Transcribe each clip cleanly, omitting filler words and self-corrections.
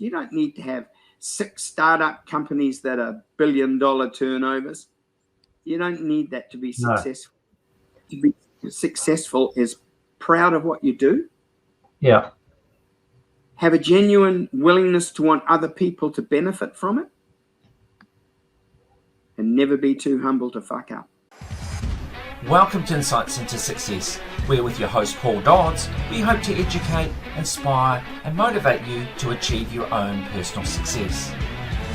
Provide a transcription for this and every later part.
You don't need to have 6 startup companies that are billion-dollar turnovers. You don't need that to be successful. To be successful is proud of what you do. Yeah. Have a genuine willingness to want other people to benefit from it. And never be too humble to fuck up. Welcome to Insights into Success. We're with your host Paul Dodds. We hope to educate, inspire and motivate you to achieve your own personal success.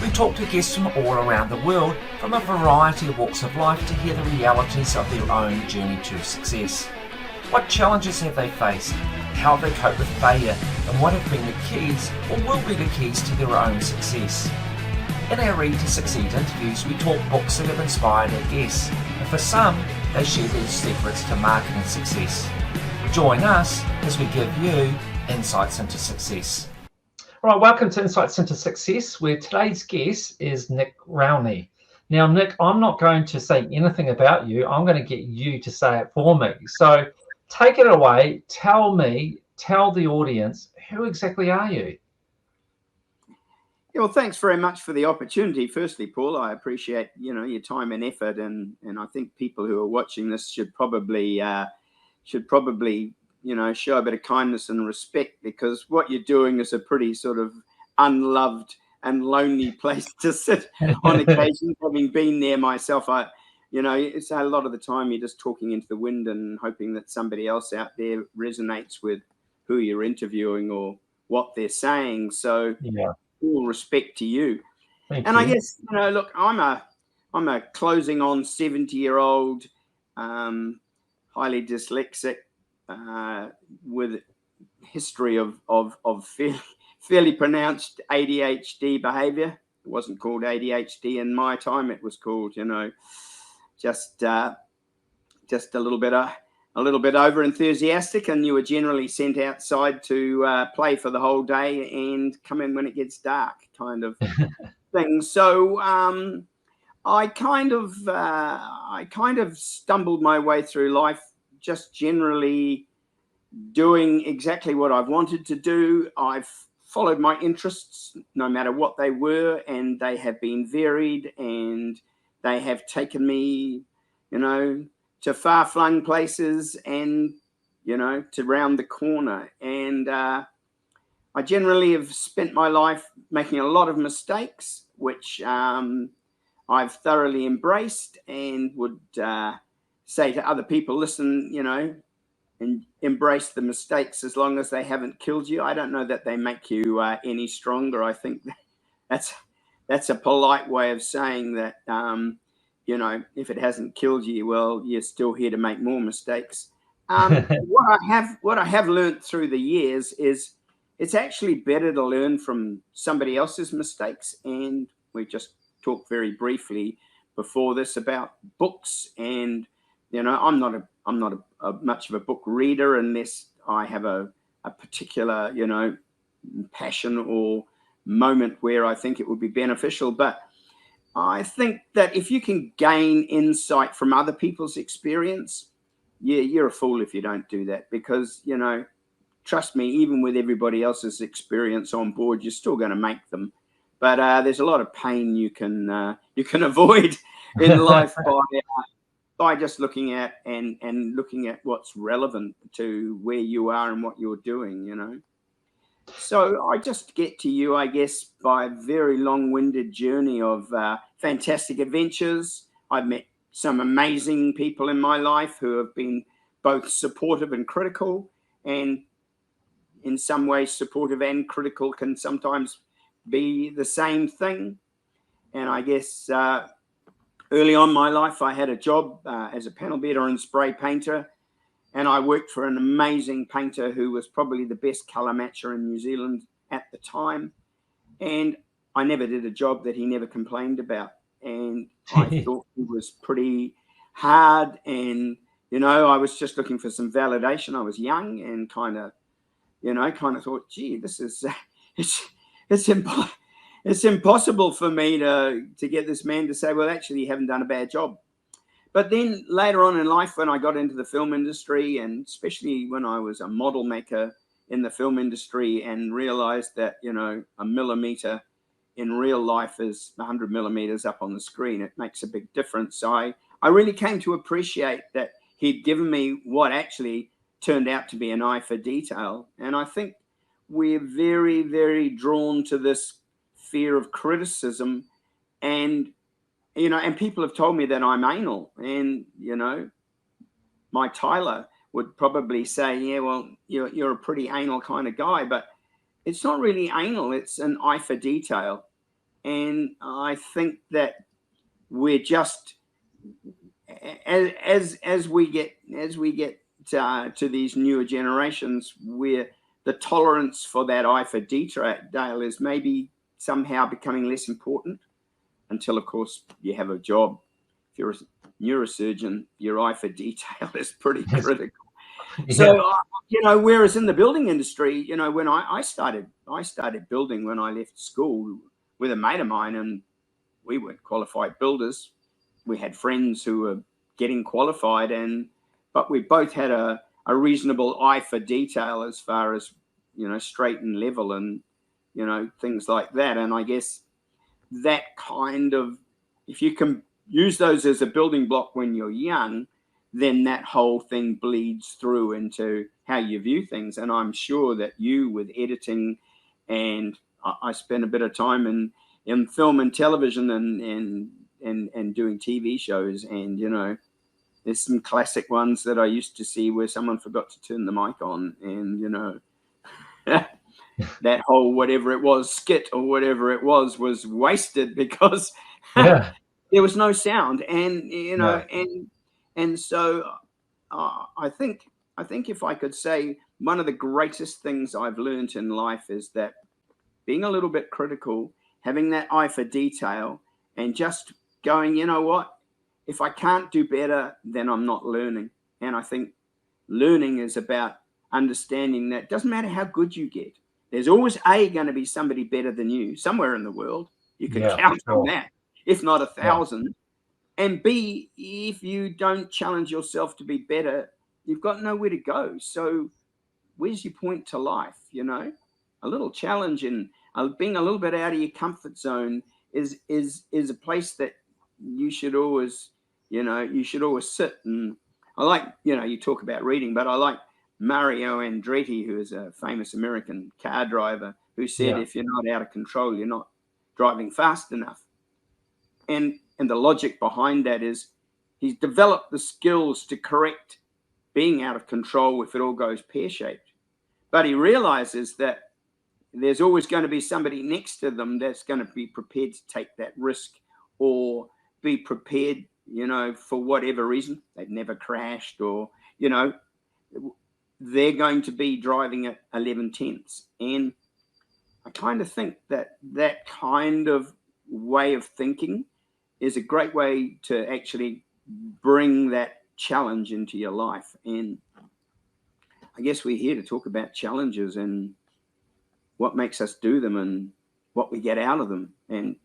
We talk to guests from all around the world from a variety of walks of life to hear the realities of their own journey to success. What challenges have they faced? How have they coped with failure? And what have been the keys or will be the keys to their own success? In our Read to Succeed interviews, we talk books that have inspired our guests, and for some, they share their secrets to marketing success. Join us as we give you insights into success. All right, welcome to Insights into Success, where today's guest is Nick Rowney. Now, Nick, I'm not going to say anything about you. I'm going to get you to say it for me. So take it away. Tell the audience, who exactly are you? Yeah, well, thanks very much for the opportunity. Firstly, Paul, I appreciate your time and effort, and I think people who are watching this should probably show a bit of kindness and respect, because what you're doing is a pretty sort of unloved and lonely place to sit on occasion. Having been there myself, it's a lot of the time you're just talking into the wind and hoping that somebody else out there resonates with who you're interviewing or what they're saying. So. Yeah. All respect to you. Thank you. I guess, look, I'm a closing on 70-year-old, highly dyslexic, with history of fairly pronounced ADHD behavior. It wasn't called ADHD in my time. It was called, just a little bit over enthusiastic, and you were generally sent outside to play for the whole day and come in when it gets dark, kind of thing. So I kind of stumbled my way through life, just generally doing exactly what I've wanted to do. I've followed my interests, no matter what they were, and they have been varied, and they have taken me, to far-flung places and, to round the corner. And I generally have spent my life making a lot of mistakes, which I've thoroughly embraced, and would say to other people, listen, and embrace the mistakes as long as they haven't killed you. I don't know that they make you any stronger. I think that's a polite way of saying that, if it hasn't killed you, well, you're still here to make more mistakes. What I have learned through the years is it's actually better to learn from somebody else's mistakes. And we just talked very briefly before this about books, and I'm not a much of a book reader unless I have a particular passion or moment where I think it would be beneficial. But I think that if you can gain insight from other people's experience, you're a fool if you don't do that, because, trust me, even with everybody else's experience on board, you're still going to make them. But there's a lot of pain you can avoid in life by just looking at and looking at what's relevant to where you are and what you're doing, So I just get to you, I guess, by a very long-winded journey of fantastic adventures. I've met some amazing people in my life who have been both supportive and critical, and in some ways supportive and critical can sometimes be the same thing. And I guess early on in my life, I had a job as a panel beater and spray painter. And I worked for an amazing painter who was probably the best colour matcher in New Zealand at the time. And I never did a job that he never complained about. And I thought it was pretty hard. And, I was just looking for some validation. I was young and kind of thought, gee, this is, it's impossible for me to get this man to say, well, actually, you haven't done a bad job. But then later on in life, when I got into the film industry, and especially when I was a model maker in the film industry and realized that, you know, a millimeter in real life is 100 millimeters up on the screen. It makes a big difference. So I really came to appreciate that he'd given me what actually turned out to be an eye for detail. And I think we're very, very drawn to this fear of criticism. And, you know, and people have told me that I'm anal. And, you know, my Tyler would probably say, yeah, well, you're a pretty anal kind of guy. But it's not really anal. It's an eye for detail. And I think that we're just, as we get to these newer generations, where the tolerance for that eye for detail is maybe somehow becoming less important, until, of course, you have a job. If you're a neurosurgeon, your eye for detail is pretty critical. Yeah. So, you know, whereas in the building industry, you know, when I started building when I left school with a mate of mine, and we weren't qualified builders. We had friends who were getting qualified, but we both had a reasonable eye for detail as far as, you know, straight and level and, you know, things like that. And I guess that kind of, if you can use those as a building block when you're young, then that whole thing bleeds through into how you view things. And I'm sure that you, with editing, and I spent a bit of time in film and television and doing TV shows, and, you know, there's some classic ones that I used to see where someone forgot to turn the mic on, and, you know, that whole whatever it was, skit or whatever it was wasted because there was no sound. And, you know, and so I think if I could say one of the greatest things I've learned in life is that being a little bit critical, having that eye for detail, and just going, you know what, if I can't do better, then I'm not learning. And I think learning is about understanding that it doesn't matter how good you get. There's always going to be somebody better than you somewhere in the world. You can count on that, if not 1,000. And B, if you don't challenge yourself to be better, you've got nowhere to go. So where's your point to life? You know, a little challenge and being a little bit out of your comfort zone is a place that you should always, you know, you should always sit. And I like, you know, you talk about reading, but I like Mario Andretti, who is a famous American car driver, who said, if you're not out of control, you're not driving fast enough. And the logic behind that is he's developed the skills to correct being out of control if it all goes pear-shaped. But he realizes that there's always going to be somebody next to them that's going to be prepared to take that risk, or be prepared, you know, for whatever reason. They've never crashed, or, you know, they're going to be driving at 11 tenths. And I kind of think that that kind of way of thinking is a great way to actually bring that challenge into your life. And I guess we're here to talk about challenges and what makes us do them and what we get out of them. And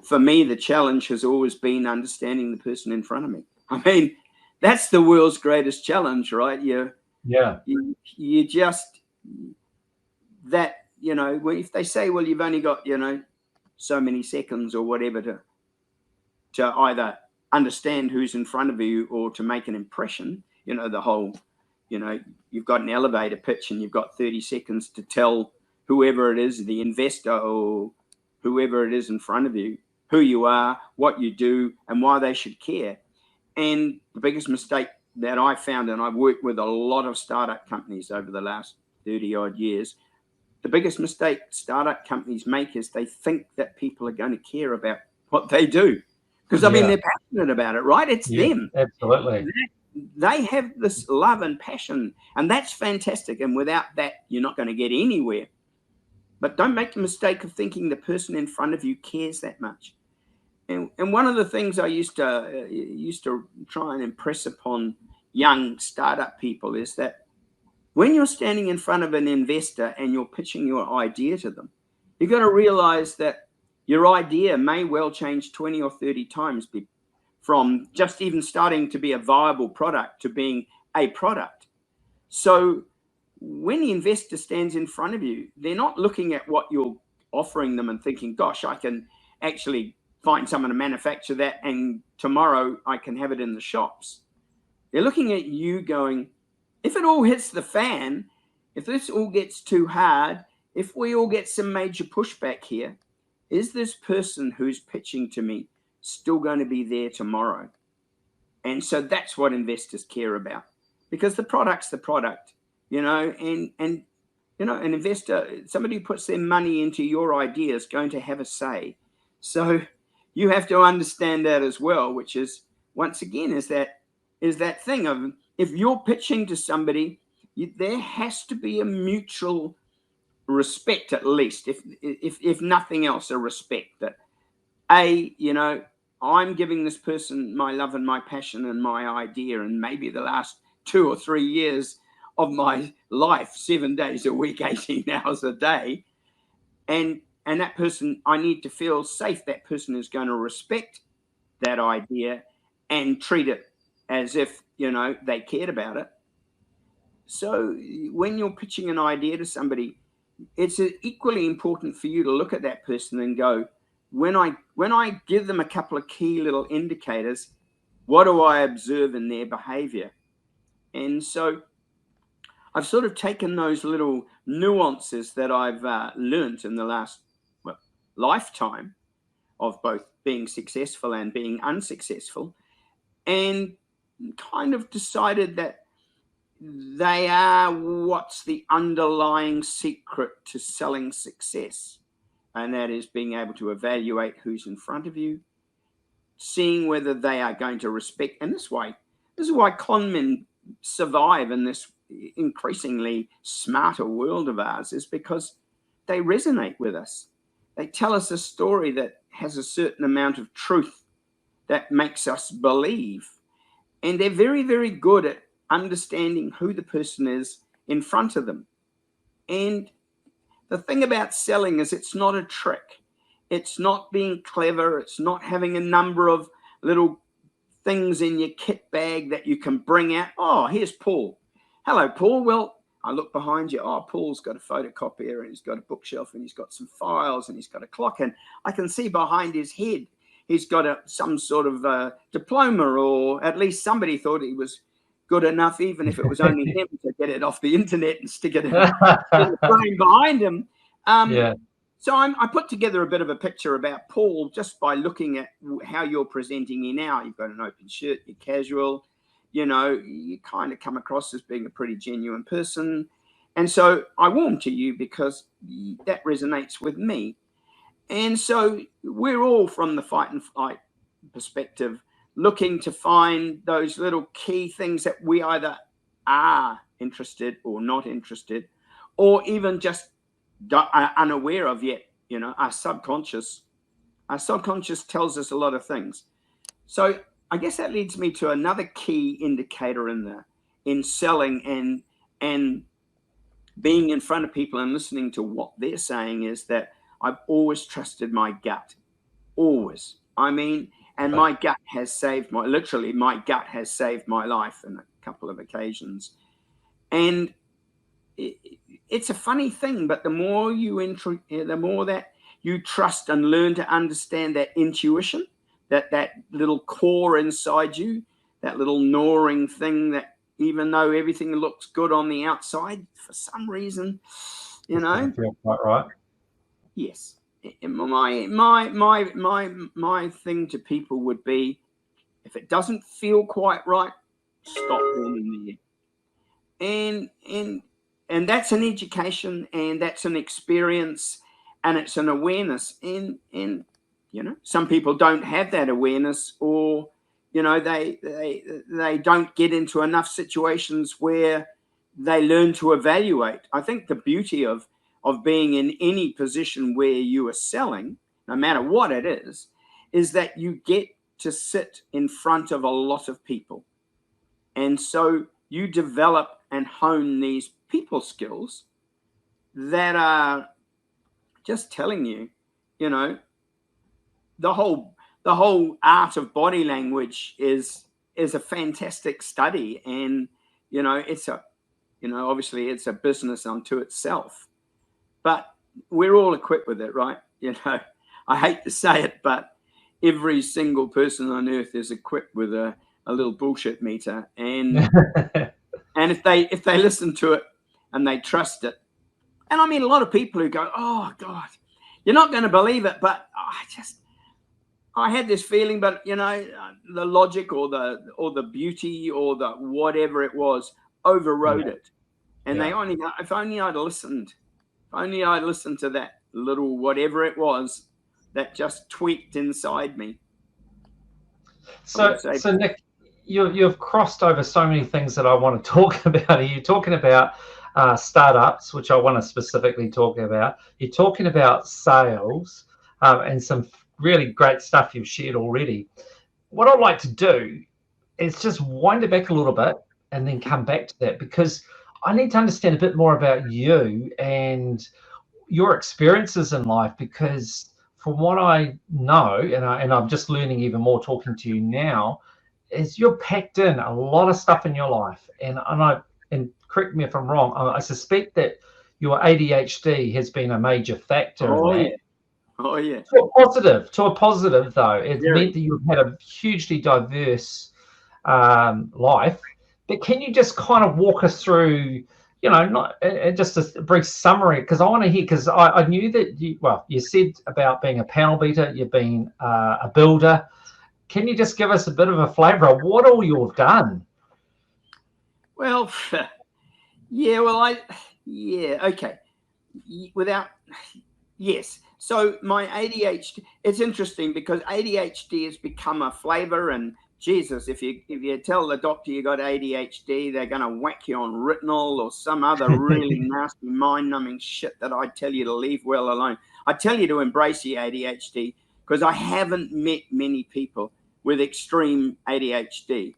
for me, the challenge has always been understanding the person in front of me. I mean, that's the world's greatest challenge, right? You just, that, you know, if they say, well, you've only got, you know, so many seconds or whatever to either understand who's in front of you or to make an impression, you know, the whole, you know, you've got an elevator pitch and you've got 30 seconds to tell whoever it is, the investor or whoever it is in front of you, who you are, what you do, and why they should care. And the biggest mistake that I found, and I've worked with a lot of startup companies over the last 30 odd years, the biggest mistake startup companies make is they think that people are going to care about what they do. Because, I mean, they're passionate about it, right? It's them. Absolutely. They have this love and passion, and that's fantastic. And without that, you're not going to get anywhere. But don't make the mistake of thinking the person in front of you cares that much. And one of the things I used to try and impress upon young startup people is that when you're standing in front of an investor and you're pitching your idea to them, you've got to realize that your idea may well change 20 or 30 times from just even starting to be a viable product to being a product. So when the investor stands in front of you, they're not looking at what you're offering them and thinking, gosh, I can actually find someone to manufacture that and tomorrow I can have it in the shops. They're looking at you going, if it all hits the fan, if this all gets too hard, if we all get some major pushback here, is this person who's pitching to me still going to be there tomorrow? And so that's what investors care about, because the product's the product, you know, and you know, an investor, somebody who puts their money into your idea is going to have a say. So you have to understand that as well, which is, once again, is that thing of, if you're pitching to somebody, there has to be a mutual respect, at least, if nothing else, a respect that, you know, I'm giving this person my love and my passion and my idea, and maybe the last 2 or 3 years of my life, 7 days a week, 18 hours a day. And that person, I need to feel safe. That person is going to respect that idea and treat it as if, you know, they cared about it. So when you're pitching an idea to somebody, it's equally important for you to look at that person and go, when I give them a couple of key little indicators, what do I observe in their behavior? And so I've sort of taken those little nuances that I've learned in the last lifetime of both being successful and being unsuccessful, and kind of decided that they are what's the underlying secret to selling success. And that is being able to evaluate who's in front of you, seeing whether they are going to respect. And this is why con men survive in this increasingly smarter world of ours, is because they resonate with us. They tell us a story that has a certain amount of truth that makes us believe. And they're very, very good at understanding who the person is in front of them. And the thing about selling is, it's not a trick. It's not being clever. It's not having a number of little things in your kit bag that you can bring out. Oh, here's Paul. Hello, Paul. Well, I look behind you. Oh, Paul's got a photocopier and he's got a bookshelf and he's got some files and he's got a clock. And I can see behind his head, he's got some sort of diploma, or at least somebody thought he was good enough, even if it was only him, to get it off the internet and stick it in the frame behind him. So I put together a bit of a picture about Paul just by looking at how you're presenting here now. You've got an open shirt, you're casual, you know, you kind of come across as being a pretty genuine person. And so I warm to you because that resonates with me. And so we're all, from the fight and flight perspective, looking to find those little key things that we either are interested or not interested, or even just are unaware of yet. You know, our subconscious tells us a lot of things. So I guess that leads me to another key indicator in selling and being in front of people and listening to what they're saying, is that I've always trusted my gut. Always. I mean, and my gut has saved my gut has saved my life on a couple of occasions. And it's a funny thing, but the more that you trust and learn to understand that intuition, that little core inside you, that little gnawing thing that, even though everything looks good on the outside, for some reason, you know, feel quite right. Yes. My thing to people would be, if it doesn't feel quite right, stop warming the air. And that's an education, and that's an experience, and it's an awareness. And you know, some people don't have that awareness, or you know, they don't get into enough situations where they learn to evaluate. I think the beauty of being in any position where you are selling, no matter what it is that you get to sit in front of a lot of people. And so you develop and hone these people skills that are just telling you, you know, the whole art of body language is a fantastic study. And, you know, You know, obviously it's a business unto itself, but we're all equipped with it, right? You know, I hate to say it, but every single person on earth is equipped with a little bullshit meter, and and if they listen to it and they trust it, and I mean a lot of people who go, oh God, you're not going to believe it, but I had this feeling, but you know, the logic or the beauty or the whatever it was overrode it, and if only I'd listened to that little whatever it was that just tweaked inside me. So Nick, you've crossed over so many things that I want to talk about. You're talking about startups, which I want to specifically talk about. You're talking about sales and some really great stuff you've shared already. What I'd like to do is just wind it back a little bit and then come back to that, because I need to understand a bit more about you and your experiences in life, because from what I know, and I'm just learning even more talking to you now, is you're packed in a lot of stuff in your life. And correct me if I'm wrong, I suspect that your ADHD has been a major factor in that. Yeah. Oh, yeah. To a positive, though. It meant that you've had a hugely diverse life. But can you just kind of walk us through, you know, not just a brief summary? Because I want to hear, because I knew that you said about being a panel beater, you've been a builder. Can you just give us a bit of a flavour of what all you've done? Well, okay. Yes. So my ADHD, it's interesting because ADHD has become a flavor, and Jesus, if you tell the doctor you got ADHD, they're going to whack you on Ritinol or some other really nasty mind-numbing shit that I tell you to leave well alone. I tell you to embrace your ADHD, because I haven't met many people with extreme ADHD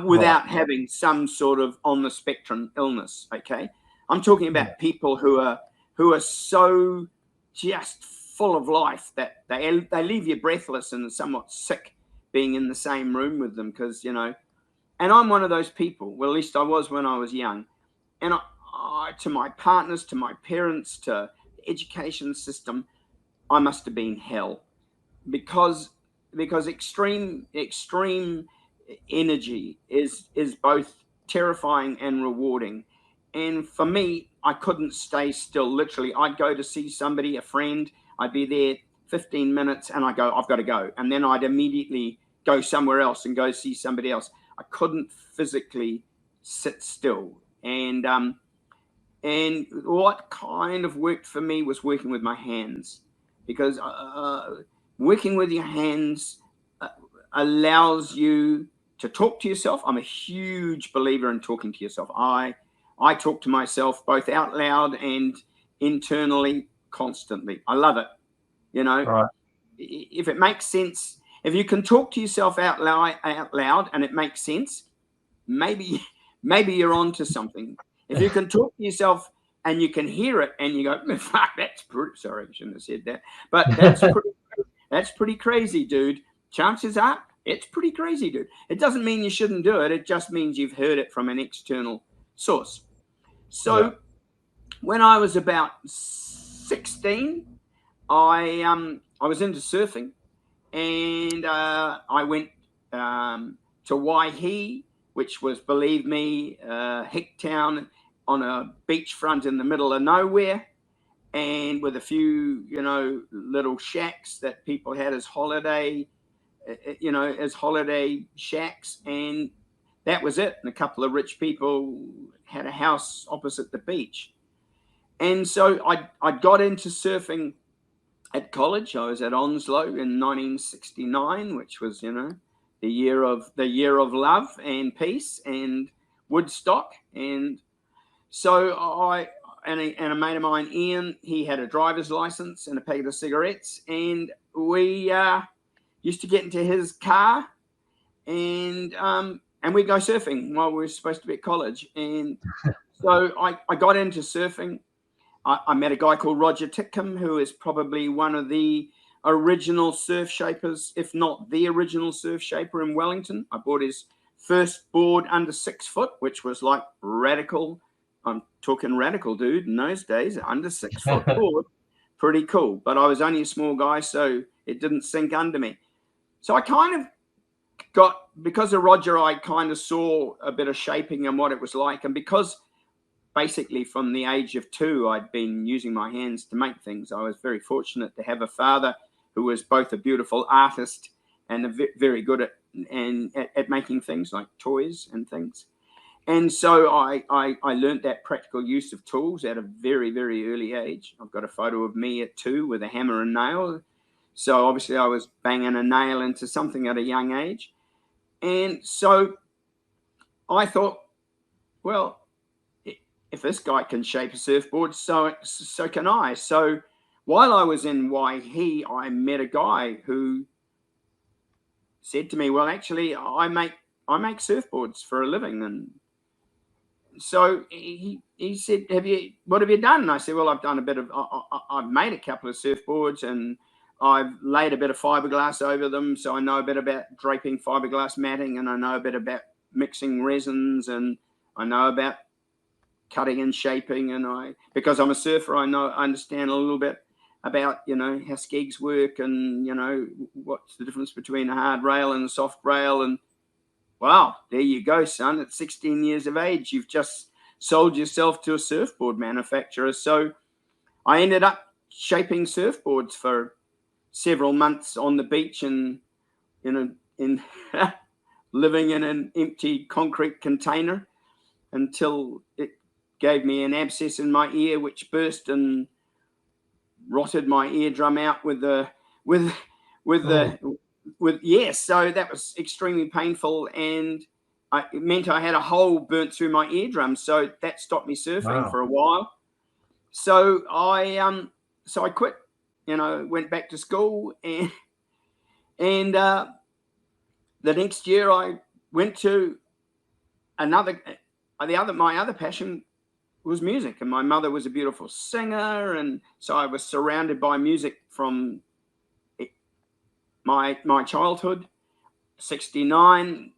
without having some sort of on the spectrum illness. Okay, I'm talking about people who are so just full of life that they leave you breathless and somewhat sick being in the same room with them, because, you know, and I'm one of those people. Well, at least I was when I was young. And I to my partners, to my parents, to the education system, I must have been hell, because extreme energy is both terrifying and rewarding. And for me, I couldn't stay still. Literally, I'd go to see somebody, a friend. I'd be there 15 minutes and I go, I've got to go. And then I'd immediately go somewhere else and go see somebody else. I couldn't physically sit still. And what kind of worked for me was working with my hands, because working with your hands allows you to talk to yourself. I'm a huge believer in talking to yourself. I talk to myself both out loud and internally constantly. I love it. You know, right. If it makes sense, if you can talk to yourself out loud and it makes sense, maybe you're onto something. If you can talk to yourself and you can hear it and you go, fuck, that's pretty, sorry, I shouldn't have said that, but that's pretty crazy, dude. Chances are it's pretty crazy, dude. It doesn't mean you shouldn't do it. It just means you've heard it from an external source. So when I was about 16, I was into surfing, and I went to Waihi, which was, believe me, hick town on a beachfront in the middle of nowhere, and with a few, you know, little shacks that people had as holiday shacks, and that was it. And a couple of rich people had a house opposite the beach. And so I got into surfing at college. I was at Onslow in 1969, which was, you know, the year of love and peace and Woodstock. And so and a mate of mine, Ian, he had a driver's license and a packet of cigarettes, and we used to get into his car and we'd go surfing while we were supposed to be at college. And so I got into surfing. I met a guy called Roger Titcomb, who is probably one of the original surf shapers, if not the original surf shaper in Wellington. I bought his first board under 6 foot, which was like radical I'm talking radical, dude. In those days, under 6 foot board, pretty cool. But I was only a small guy, so it didn't sink under me. So I kind of because of Roger, I kind of saw a bit of shaping and what it was like. And because basically from the age of 2, I'd been using my hands to make things. I was very fortunate to have a father who was both a beautiful artist and very good at making things like toys and things. And so I learned that practical use of tools at a very, very early age. I've got a photo of me at 2 with a hammer and nail. So obviously I was banging a nail into something at a young age. And so I thought, well, if this guy can shape a surfboard, so can I. So while I was in Waihi, I met a guy who said to me, well, actually, I make surfboards for a living. And so he said, what have you done? And I said, well, I've done a bit of, I've made a couple of surfboards and I've laid a bit of fiberglass over them. So I know a bit about draping fiberglass matting, and I know a bit about mixing resins, and I know about cutting and shaping. And because I'm a surfer, I understand a little bit about, how skegs work and, what's the difference between a hard rail and a soft rail. And wow, there you go, son. At 16 years of age, you've just sold yourself to a surfboard manufacturer. So I ended up shaping surfboards for several months on the beach and, in living in an empty concrete container until it gave me an abscess in my ear, which burst and rotted my eardrum out so that was extremely painful, and it meant I had a hole burnt through my eardrum. So that stopped me surfing for a while. So I quit, went back to school, and the next year I went to my other passion was music, and my mother was a beautiful singer, and so I was surrounded by music from my childhood. 69,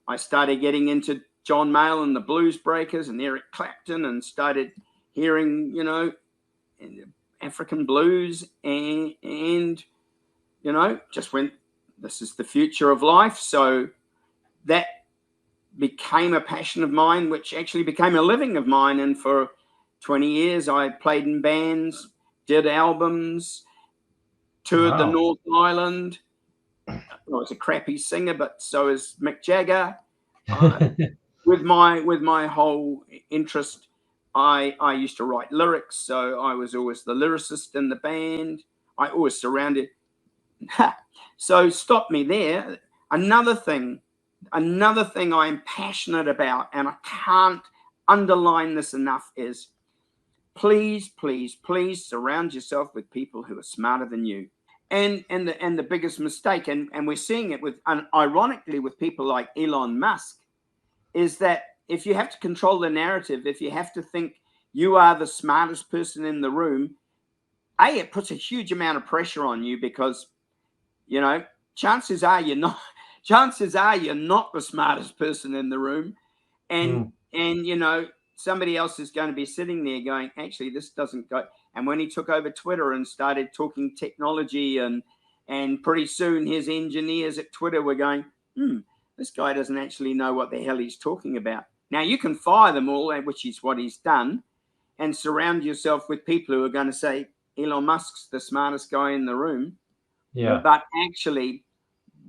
I started getting into John Mayall and the Blues Breakers and Eric Clapton, and started hearing, African blues, and just went, this is the future of life. So that became a passion of mine, which actually became a living of mine. And for 20 years, I played in bands, did albums, toured the North Island. I was a crappy singer, but so is Mick Jagger. With my whole interest, I used to write lyrics, so I was always the lyricist in the band. I always surrounded. So stop me there. Another thing I'm passionate about, and I can't underline this enough, is please, please, please surround yourself with people who are smarter than you. And the biggest mistake, and we're seeing it ironically with people like Elon Musk, is that if you have to control the narrative, if you have to think you are the smartest person in the room, it puts a huge amount of pressure on you, because, chances are you're not the smartest person in the room. And somebody else is going to be sitting there going, actually, this doesn't go. And when he took over Twitter and started talking technology, and pretty soon his engineers at Twitter were going, this guy doesn't actually know what the hell he's talking about. Now, you can fire them all, which is what he's done, and surround yourself with people who are going to say, Elon Musk's the smartest guy in the room. Yeah. But actually,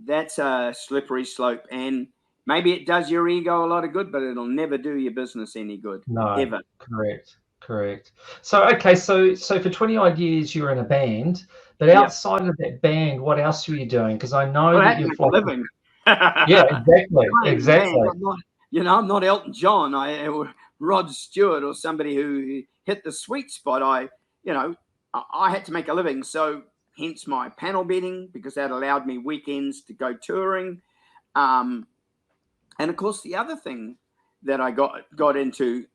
that's a slippery slope. And maybe it does your ego a lot of good, but it'll never do your business any good. No, ever. Correct. So, okay, so for 20 odd years, you were in a band, but outside of that band, what else were you doing? Because I know that you're living. Yeah, exactly. I'm not Elton John, or Rod Stewart, or somebody who hit the sweet spot. I had to make a living, so hence my panel beating, because that allowed me weekends to go touring. And of course, the other thing that I got into,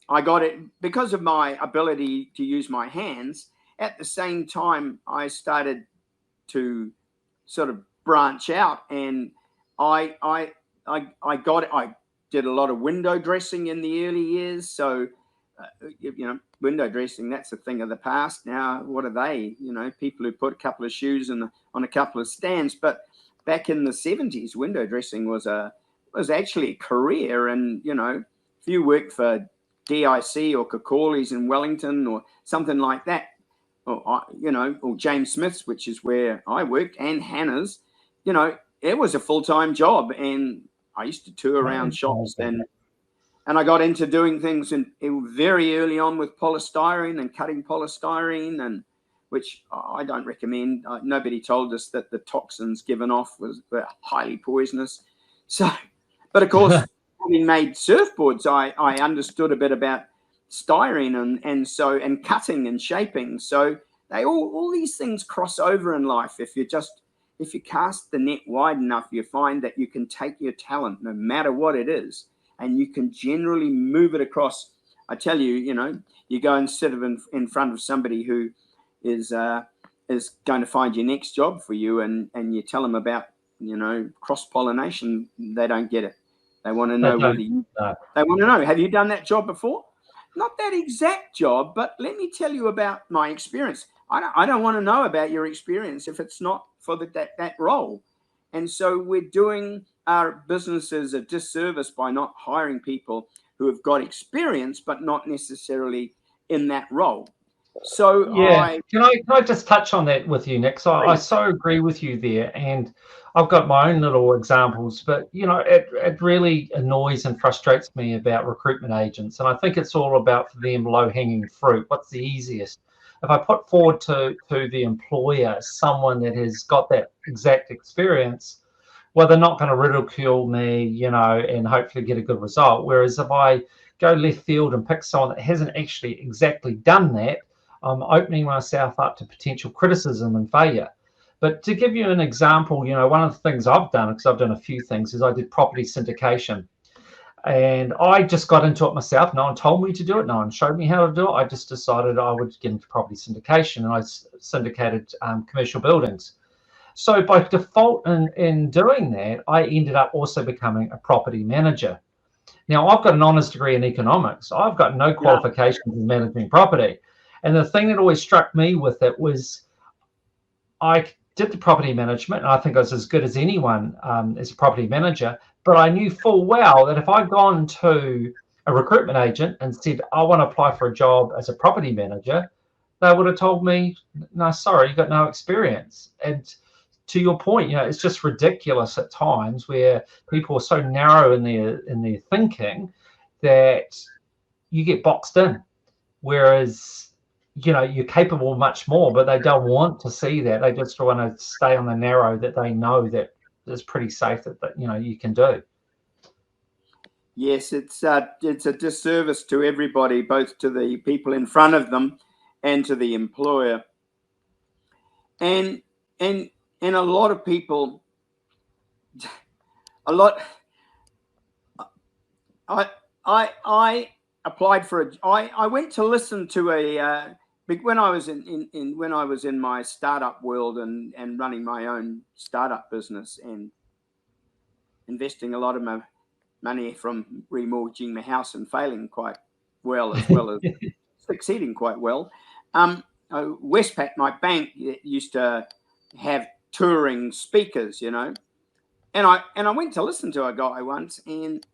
I got it because of my ability to use my hands. At the same time, I started to sort of branch out, and I did a lot of window dressing in the early years. So, window dressing, that's a thing of the past now. What are they? People who put a couple of shoes on a couple of stands. But back in the 70s, window dressing was actually a career. And, if you worked for DIC or Cacauli's in Wellington or something like that, or James Smith's, which is where I worked, and Hannah's, it was a full-time job. And I used to tour around shops, and I got into doing things very early on with polystyrene and cutting polystyrene, and which I don't recommend. Nobody told us that the toxins given off were highly poisonous. So, but of course, having made surfboards, I understood a bit about styrene and cutting and shaping. So they all these things cross over in life. If you cast the net wide enough, you find that you can take your talent, no matter what it is, and you can generally move it across. I tell you, you go and sit in front of somebody who is going to find your next job for you, and you tell them about, cross-pollination, they don't get it. They want to know they want to know, have you done that job before? Not that exact job, but let me tell you about my experience. I don't want to know about your experience if it's not for that role. And so we're doing our businesses a disservice by not hiring people who have got experience, but not necessarily in that role. So yeah, can I just touch on that with you, Nick? So I so agree with you there, and I've got my own little examples, but it really annoys and frustrates me about recruitment agents, and I think it's all about for them low-hanging fruit. What's the easiest? If I put forward to the employer someone that has got that exact experience, well, they're not going to ridicule me, and hopefully get a good result. Whereas if I go left field and pick someone that hasn't actually exactly done that, I'm opening myself up to potential criticism and failure. But to give you an example, one of the things I've done, because I've done a few things, is I did property syndication. And I just got into it myself. No one told me to do it. No one showed me how to do it. I just decided I would get into property syndication, and I syndicated commercial buildings. So by default in doing that, I ended up also becoming a property manager. Now, I've got an honours degree in economics. I've got no qualifications in managing property. And the thing that always struck me with it was I did the property management, and I think I was as good as anyone as a property manager, but I knew full well that if I'd gone to a recruitment agent and said, I want to apply for a job as a property manager, they would have told me, no, sorry, you've got no experience. And to your point, it's just ridiculous at times where people are so narrow in their thinking that you get boxed in, whereas you're capable of much more, but they don't want to see that. They just want to stay on the narrow that they know that is pretty safe that you can do. Yes, it's a disservice to everybody, both to the people in front of them and to the employer. And a lot of people, I applied for I went to listen to when I was in my startup world and running my own startup business and investing a lot of my money from remortgaging my house and failing quite well as succeeding quite well. Westpac, my bank, used to have touring speakers, and I went to listen to a guy once, and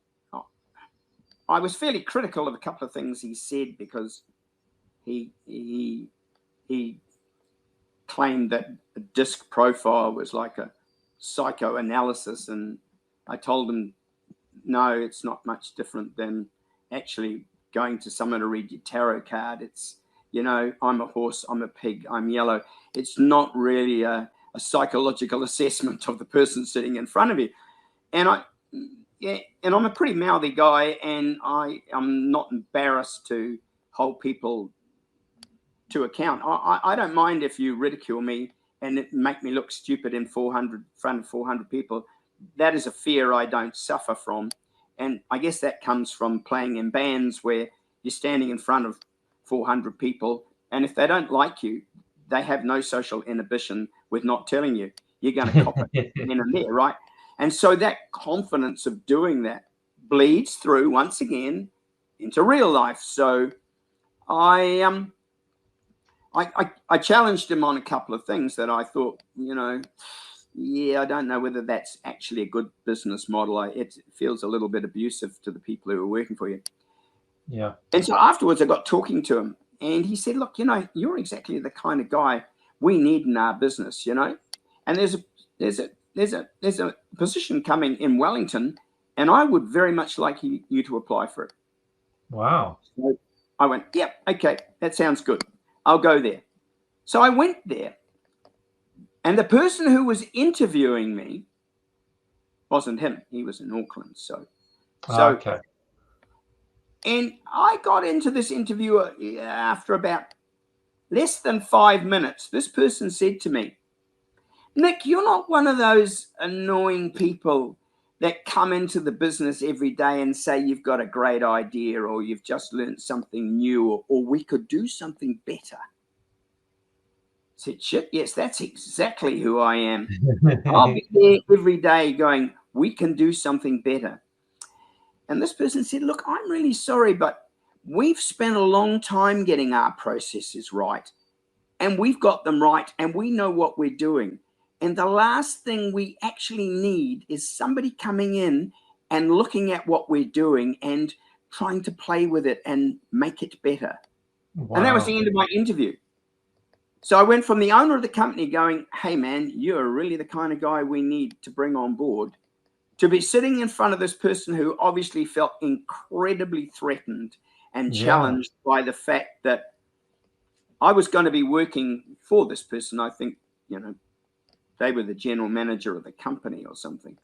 I was fairly critical of a couple of things he said, because he claimed that a disc profile was like a psychoanalysis, and I told him, no, it's not much different than actually going to someone to read your tarot card. It's, I'm a horse, I'm a pig, I'm yellow. It's not really a psychological assessment of the person sitting in front of you. And I'm a pretty mouthy guy, and I'm not embarrassed to hold people to account. I don't mind if you ridicule me and it make me look stupid in front of 400 people. That is a fear I don't suffer from. And I guess that comes from playing in bands where you're standing in front of 400 people, and if they don't like you, they have no social inhibition with not telling you. You're going to cop it in and there, right? And so that confidence of doing that bleeds through once again into real life. So I challenged him on a couple of things that I thought, I don't know whether that's actually a good business model. It feels a little bit abusive to the people who are working for you. Yeah. And so afterwards I got talking to him, and he said, look, you're exactly the kind of guy we need in our business, and there's a position coming in Wellington, and I would very much like you to apply for it. Wow. So I went, yep, okay, that sounds good. I'll go there. So I went there, and the person who was interviewing me wasn't him. He was in Auckland. So okay. And I got into this interview after about less than 5 minutes. This person said to me, Nick, you're not one of those annoying people that come into the business every day and say you've got a great idea, or you've just learned something new, or we could do something better. I said, shit, yes, that's exactly who I am. I'll be there every day going, we can do something better. And this person said, look, I'm really sorry, but we've spent a long time getting our processes right, and we've got them right, and we know what we're doing. And the last thing we actually need is somebody coming in and looking at what we're doing and trying to play with it and make it better. Wow. And that was the end of my interview. So I went from the owner of the company going, hey, man, you're really the kind of guy we need to bring on board, to be sitting in front of this person who obviously felt incredibly threatened and challenged by the fact that I was going to be working for this person. I think, they were the general manager of the company or something.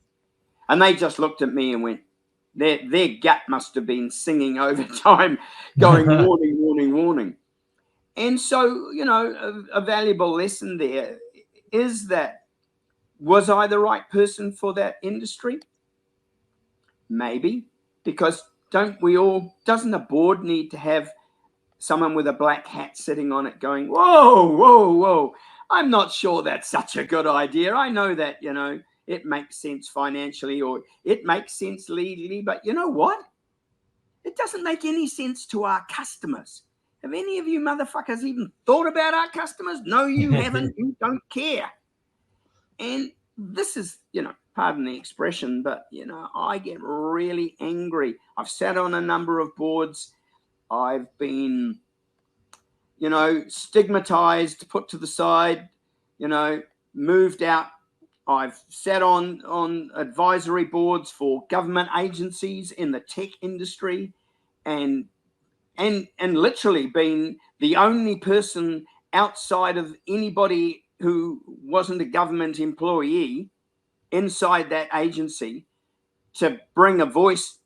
And they just looked at me and went, their gut must have been singing over time, going, warning, warning, warning. And so, a valuable lesson there is that, was I the right person for that industry? Maybe, because doesn't a board need to have someone with a black hat sitting on it going, whoa, whoa, whoa, I'm not sure that's such a good idea. I know that, it makes sense financially, or it makes sense legally, but you know what? It doesn't make any sense to our customers. Have any of you motherfuckers even thought about our customers? No, you haven't. You don't care. And this is, pardon the expression, but, I get really angry. I've sat on a number of boards. I've been, stigmatized, put to the side, moved out. I've sat on advisory boards for government agencies in the tech industry, and literally been the only person outside of anybody who wasn't a government employee inside that agency to bring a voice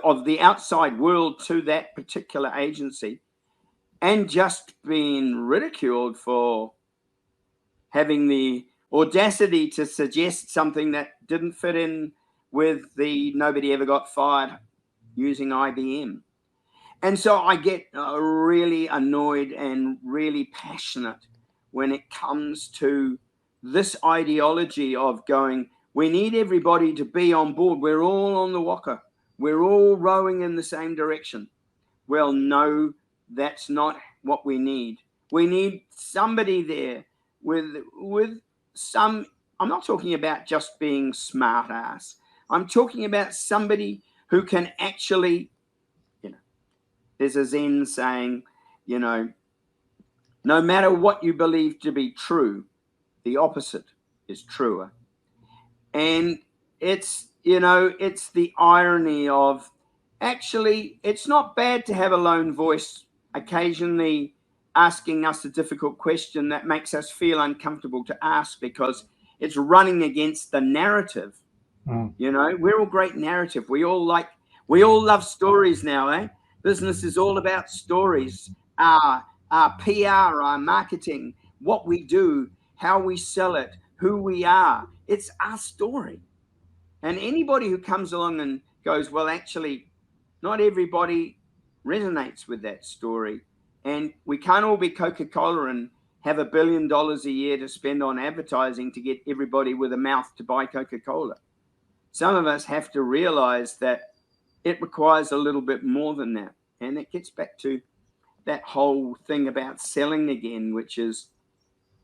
of the outside world to that particular agency, and just being ridiculed for having the audacity to suggest something that didn't fit in with the nobody ever got fired using IBM. And so I get really annoyed and really passionate when it comes to this ideology of going, we need everybody to be on board. We're all on the walker. We're all rowing in the same direction. Well, no, that's not what we need. We need somebody there with some, I'm not talking about just being smart ass. I'm talking about somebody who can actually, there's a Zen saying, no matter what you believe to be true, the opposite is truer. And it's, it's the irony of, actually, it's not bad to have a lone voice occasionally asking us a difficult question that makes us feel uncomfortable to ask, because it's running against the narrative. We're all great narrative. We all love stories now, eh? Business is all about stories, our PR, our marketing, what we do, how we sell it, who we are. It's our story. And anybody who comes along and goes, well, actually, not everybody resonates with that story. And we can't all be Coca-Cola and have $1 billion a year to spend on advertising to get everybody with a mouth to buy Coca-Cola. Some of us have to realize that it requires a little bit more than that. And it gets back to that whole thing about selling again, which is,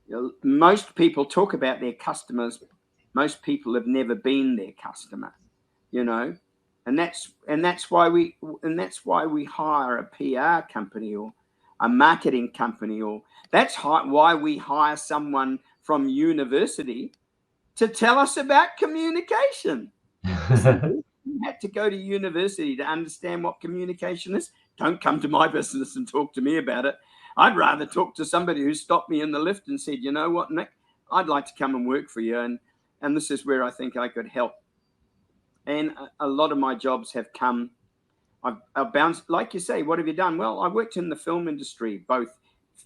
you know, most people talk about their customers. Most people have never been their customer, you know, and that's why we hire a PR company or a marketing company, or that's why we hire someone from university to tell us about communication. You had to go to university to understand what communication is. Don't come to my business and talk to me about it. I'd rather talk to somebody who stopped me in the lift and said, you know what, Nick, I'd like to come and work for you. And this is where I think I could help. And a lot of my jobs have come. I've bounced, like you say, what have you done? Well, I worked in the film industry, both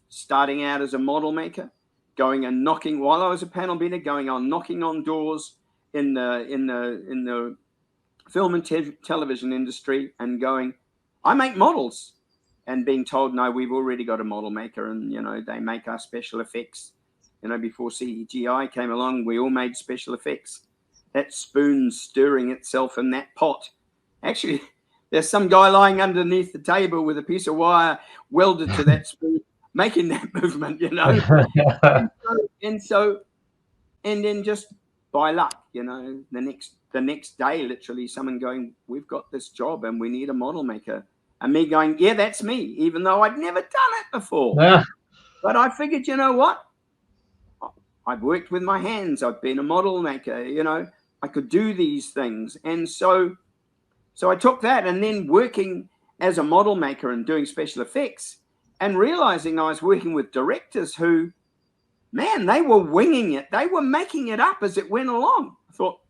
starting out as a model maker, going and knocking while I was a panel beater, going on knocking on doors in the film and television industry and going, I make models, and being told, no, we've already got a model maker, and, you know, they make our special effects. You know, before CGI came along, we all made special effects. That spoon stirring itself in that pot. Actually, there's some guy lying underneath the table with a piece of wire welded to that spoon, making that movement, you know. and then just by luck, you know, the next day, literally someone going, we've got this job and we need a model maker. And me going, yeah, that's me, even though I'd never done it before. Yeah. But I figured, you know what? I've worked with my hands. I've been a model maker, you know, I could do these things. And so I took that, and then working as a model maker and doing special effects and realizing I was working with directors who, man, they were winging it. They were making it up as it went along. I thought,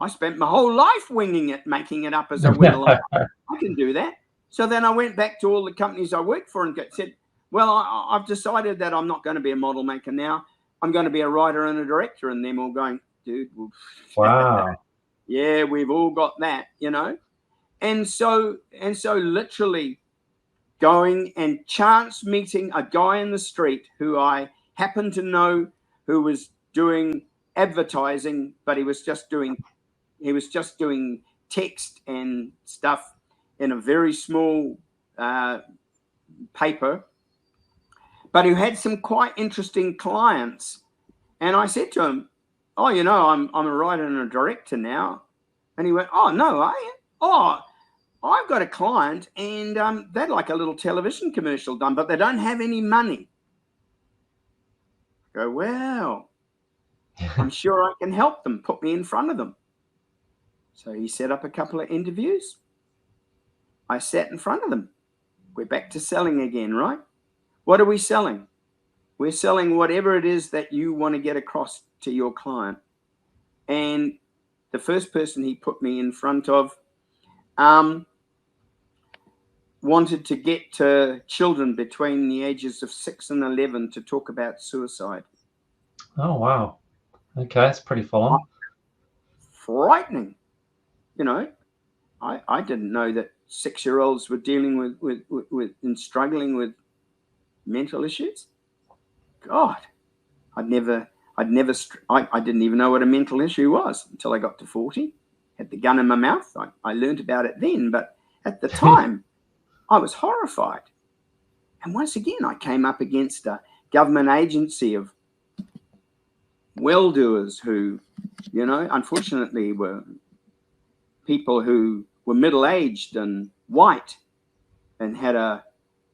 I spent my whole life winging it, making it up as I went along. I can do that. So then I went back to all the companies I worked for and said, well, I've decided that I'm not going to be a model maker now. I'm going to be a writer and a director. And them all going, dude, well, wow. Yeah, we've all got that, you know. And so literally going and chance meeting a guy in the street who I happened to know, who was doing advertising, but he was just doing text and stuff in a very small paper, but who had some quite interesting clients. And I said to him, oh, you know, I'm a writer and a director now. And he went, oh, no, are you? Oh, I've got a client, and they'd like a little television commercial done, but they don't have any money. I go, well, I'm sure I can help them. Put me in front of them. So he set up a couple of interviews. I sat in front of them. We're back to selling again, right? What are we selling? We're selling whatever it is that you want to get across to your client. And the first person he put me in front of wanted to get to children between the ages of 6 and 11 to talk about suicide. Oh, wow. Okay, that's pretty full on. Frightening. You know, I didn't know that 6-year-olds were dealing with and struggling with mental issues. God, I didn't even know what a mental issue was until I got to 40. Had the gun in my mouth. I learned about it then, but at the time, I was horrified. And once again, I came up against a government agency of well-doers who, you know, unfortunately were people who were middle-aged and white and had a,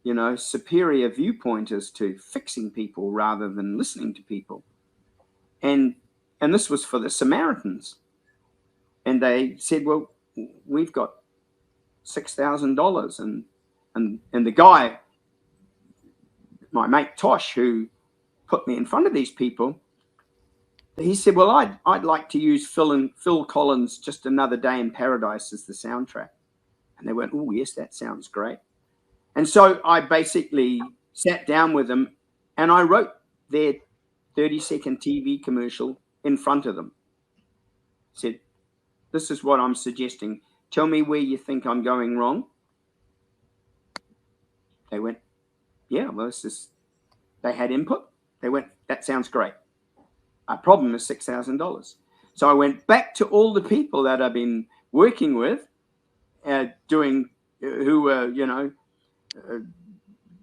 you know, superior viewpoint as to fixing people rather than listening to people. And this was for the Samaritans. And they said, well, we've got $6,000. And the guy, my mate Tosh, who put me in front of these people, he said, well, I'd like to use Phil Collins' Just Another Day in Paradise as the soundtrack. And they went, oh, yes, that sounds great. And so I basically sat down with them and I wrote their 30-second TV commercial in front of them. Said, this is what I'm suggesting. Tell me where you think I'm going wrong. They went, yeah, well, they had input. They went, that sounds great. Our problem is $6,000. So I went back to all the people that I've been working with who were,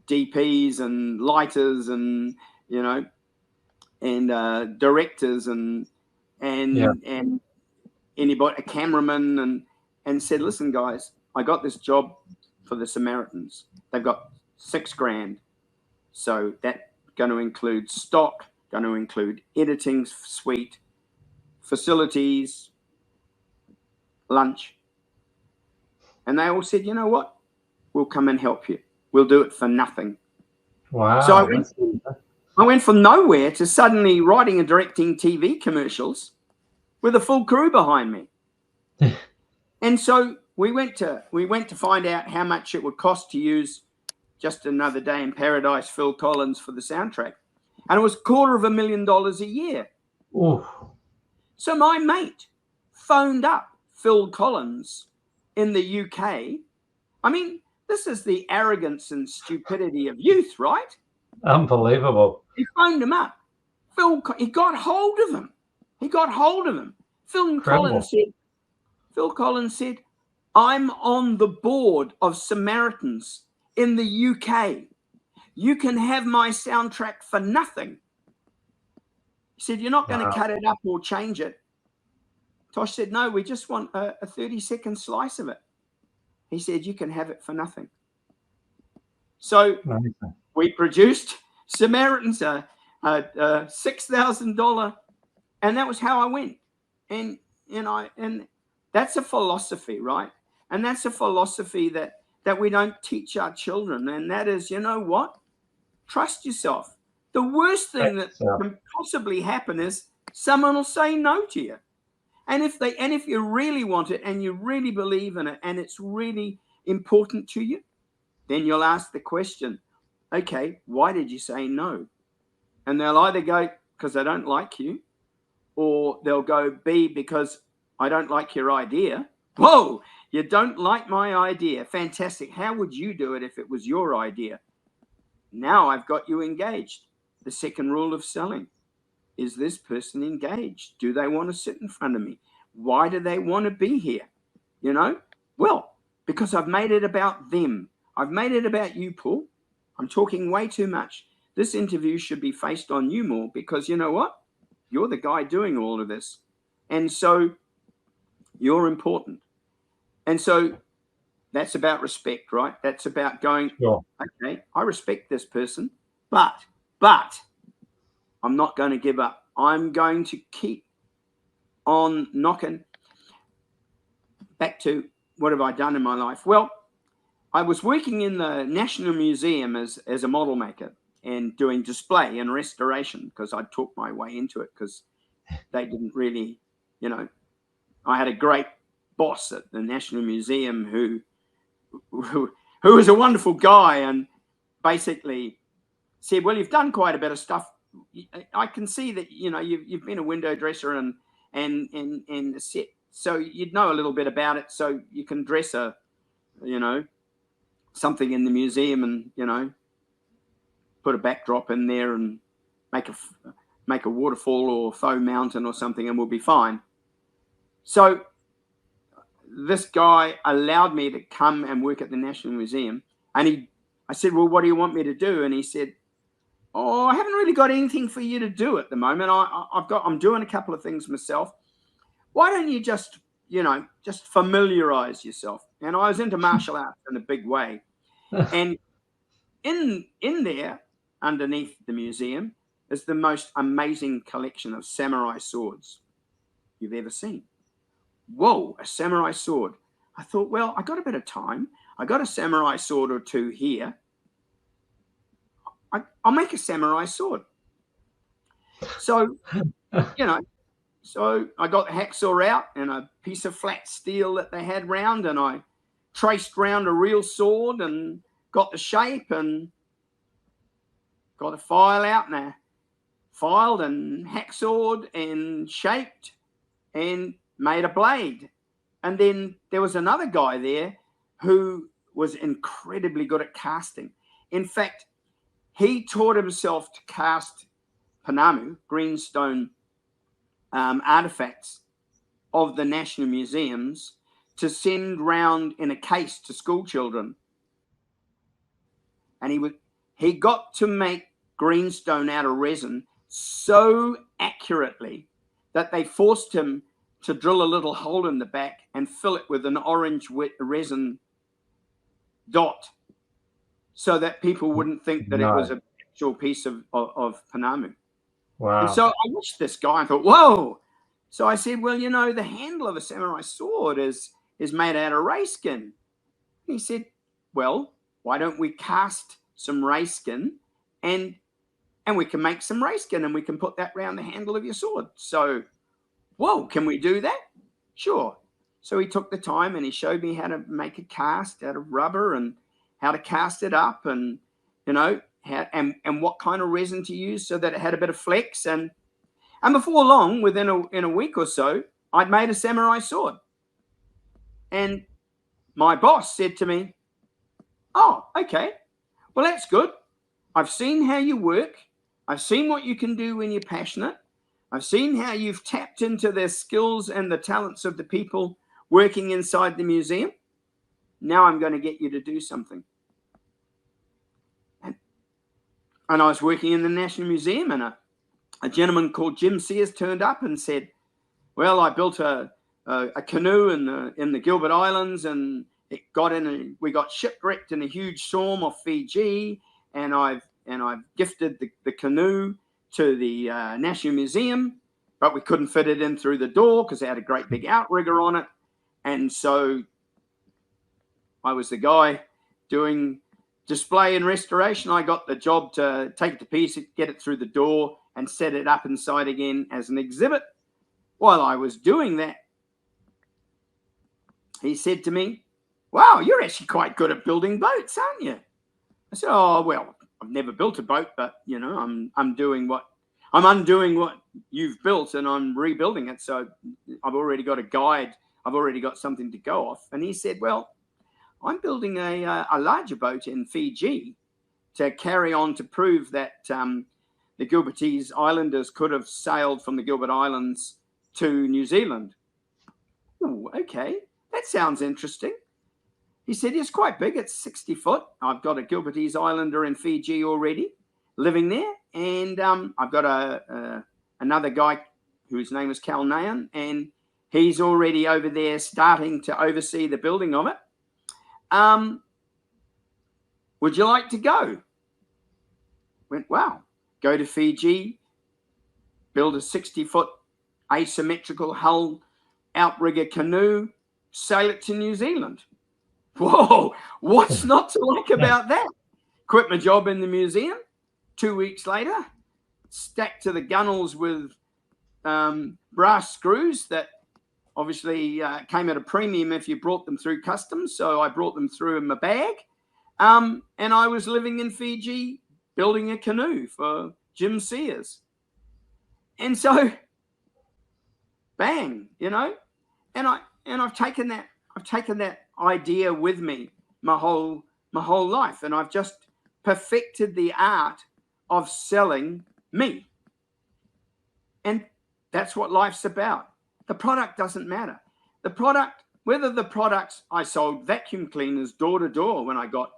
DPs and lighters and, and directors and anybody, a cameraman, and said, listen, guys, I got this job for the Samaritans. They've got $6,000. So that's going to include stock, going to include editing suite, facilities, lunch. And they all said, you know what? We'll come and help you. We'll do it for nothing. Wow. So I went from nowhere to suddenly writing and directing TV commercials with a full crew behind me. And so we went to find out how much it would cost to use Just Another Day in Paradise, Phil Collins, for the soundtrack. And it was $250,000 a year. Ooh. So my mate phoned up Phil Collins in the UK. I mean, this is the arrogance and stupidity of youth, right? Unbelievable. He phoned him up. He got hold of him. Phil Collins said, I'm on the board of Samaritans in the UK. You can have my soundtrack for nothing. He said, you're not going to cut it up or change it. Tosh said, no, we just want a 30-second slice of it. He said, you can have it for nothing. So we produced Samaritans, a $6,000, and that was how I went. And that's a philosophy, right? And that's a philosophy that we don't teach our children. And that is, you know what? Trust yourself. The worst thing that can possibly happen is someone will say no to you. And if you really want it and you really believe in it and it's really important to you, then you'll ask the question, okay, why did you say no? And they'll either go, because I don't like you, or they'll go, B, because I don't like your idea. Whoa, you don't like my idea. Fantastic. How would you do it if it was your idea? Now I've got you engaged. The second rule of selling. Is this person engaged? Do they want to sit in front of me? Why do they want to be here? Well, because I've made it about them. I've made it about you, Paul. I'm talking way too much. This interview should be faced on you more because you know what? You're the guy doing all of this. And so you're important. And so that's about respect, right? That's about going, okay, I respect this person, but I'm not going to give up. I'm going to keep on knocking. Back to what have I done in my life? Well, I was working in the National Museum as a model maker and doing display and restoration because I talked my way into it because they didn't really, I had a great boss at the National Museum who was a wonderful guy and basically said, well, you've done quite a bit of stuff. I can see that, you've been a window dresser and a set. So you'd know a little bit about it. So you can dress something in the museum and, put a backdrop in there and make a waterfall or faux mountain or something and we'll be fine. So this guy allowed me to come and work at the National Museum. And I said, well, what do you want me to do? And he said, oh, I haven't really got anything for you to do at the moment. I'm doing a couple of things myself. Why don't you just familiarize yourself? And I was into martial arts in a big way. And in there, underneath the museum, is the most amazing collection of samurai swords you've ever seen. Whoa, a samurai sword. I thought, well, I got a bit of time. I got a samurai sword or two here. I'll make a samurai sword. So, so I got the hacksaw out and a piece of flat steel that they had round and I traced round a real sword and got the shape and got a file out and I filed and hacksawed and shaped and made a blade. And then there was another guy there who was incredibly good at casting. In fact, he taught himself to cast panamu, greenstone artifacts of the National Museums to send round in a case to school children. And he got to make greenstone out of resin so accurately that they forced him to drill a little hole in the back and fill it with an orange resin dot so that people wouldn't think that it was an actual piece of Panamu. Wow. And so I watched this guy and thought, whoa. So I said, well, the handle of a samurai sword is made out of ray skin. And he said, well, why don't we cast some ray skin and we can make some ray skin and we can put that around the handle of your sword. So, whoa, can we do that? Sure. So he took the time and he showed me how to make a cast out of rubber and how to cast it up and, how, and what kind of resin to use so that it had a bit of flex. And before long, within a week or so, I'd made a samurai sword. And my boss said to me, oh, okay, well, that's good. I've seen how you work. I've seen what you can do when you're passionate. I've seen how you've tapped into the skills and the talents of the people working inside the museum. Now I'm going to get you to do something. And I was working in the National Museum, and a gentleman called Jim Sears turned up and said, well, I built a canoe in the Gilbert Islands, and it got in, and we got shipwrecked in a huge storm off Fiji, and I've gifted the canoe to the National Museum, but we couldn't fit it in through the door because it had a great big outrigger on it. And so I was the guy doing display and restoration. I got the job to take it to pieces, get it through the door, and set it up inside again as an exhibit. While I was doing that, he said to me, wow, you're actually quite good at building boats, aren't you? I said, oh, well, I've never built a boat, but, I'm undoing what you've built and I'm rebuilding it. So I've already got a guide. I've already got something to go off. And he said, well, I'm building a larger boat in Fiji to carry on to prove that the Gilbertese Islanders could have sailed from the Gilbert Islands to New Zealand. Oh, okay. That sounds interesting. He said, it's quite big. It's 60 foot. I've got a Gilbertese Islander in Fiji already living there. And I've got another guy whose name is Cal Nayan, and he's already over there starting to oversee the building of it. Would you like to go? Went, wow. Go to Fiji, build a 60-foot asymmetrical hull outrigger canoe, sail it to New Zealand. Whoa, what's not to like about that? Quit my job in the museum. 2 weeks later, stacked to the gunnels with brass screws that obviously came at a premium if you brought them through customs. So I brought them through in my bag. And I was living in Fiji building a canoe for Jim Sears. And so, bang, and I've taken that idea with me my whole life, and I've just perfected the art of selling me. And that's what life's about. The product doesn't matter. The product, whether the products I sold vacuum cleaners door to door when I got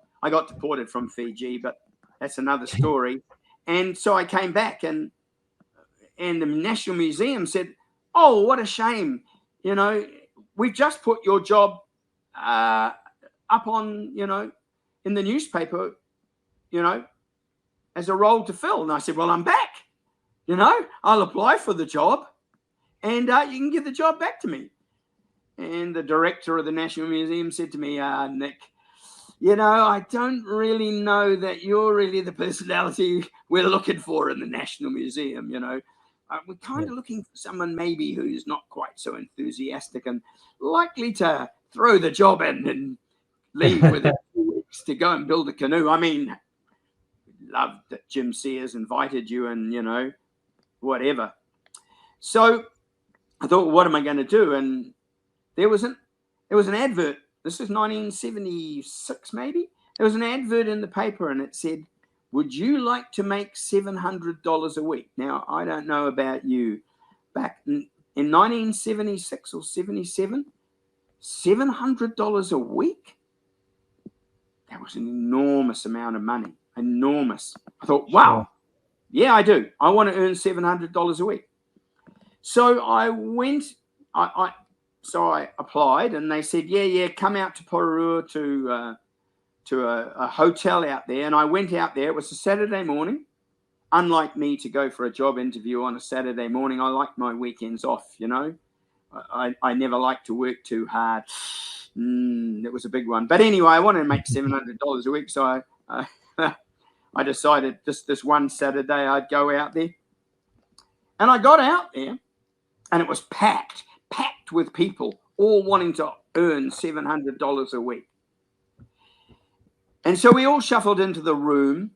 deported from Fiji, but that's another story. And so I came back, and the National Museum said, oh, what a shame. We've just put your job up on, in the newspaper, as a role to fill. And I said, well, I'm back. I'll apply for the job, and you can give the job back to me. And the director of the National Museum said to me, Nick, I don't really know that you're really the personality we're looking for in the National Museum. We're kind of looking for someone maybe who's not quite so enthusiastic and likely to throw the job in and leave within 2 weeks to go and build a canoe. I mean, loved that Jim Sears invited you and, whatever. So I thought, what am I going to do? And there was an advert. This is 1976, maybe. There was an advert in the paper, and it said, would you like to make $700 a week? Now, I don't know about you. Back in 1976 or 77, $700 a week? That was an enormous amount of money. Enormous. I thought, wow, yeah, I do. I want to earn $700 a week. So I went, so I applied, and they said, yeah, come out to Pororua to a hotel out there. And I went out there. It was a Saturday morning. Unlike me to go for a job interview on a Saturday morning, I like my weekends off, you know. I never like to work too hard. It was a big one. But anyway, I wanted to make $700 a week. So I decided just this one Saturday I'd go out there. And I got out there, and it was packed with people all wanting to earn $700 a week. And so we all shuffled into the room,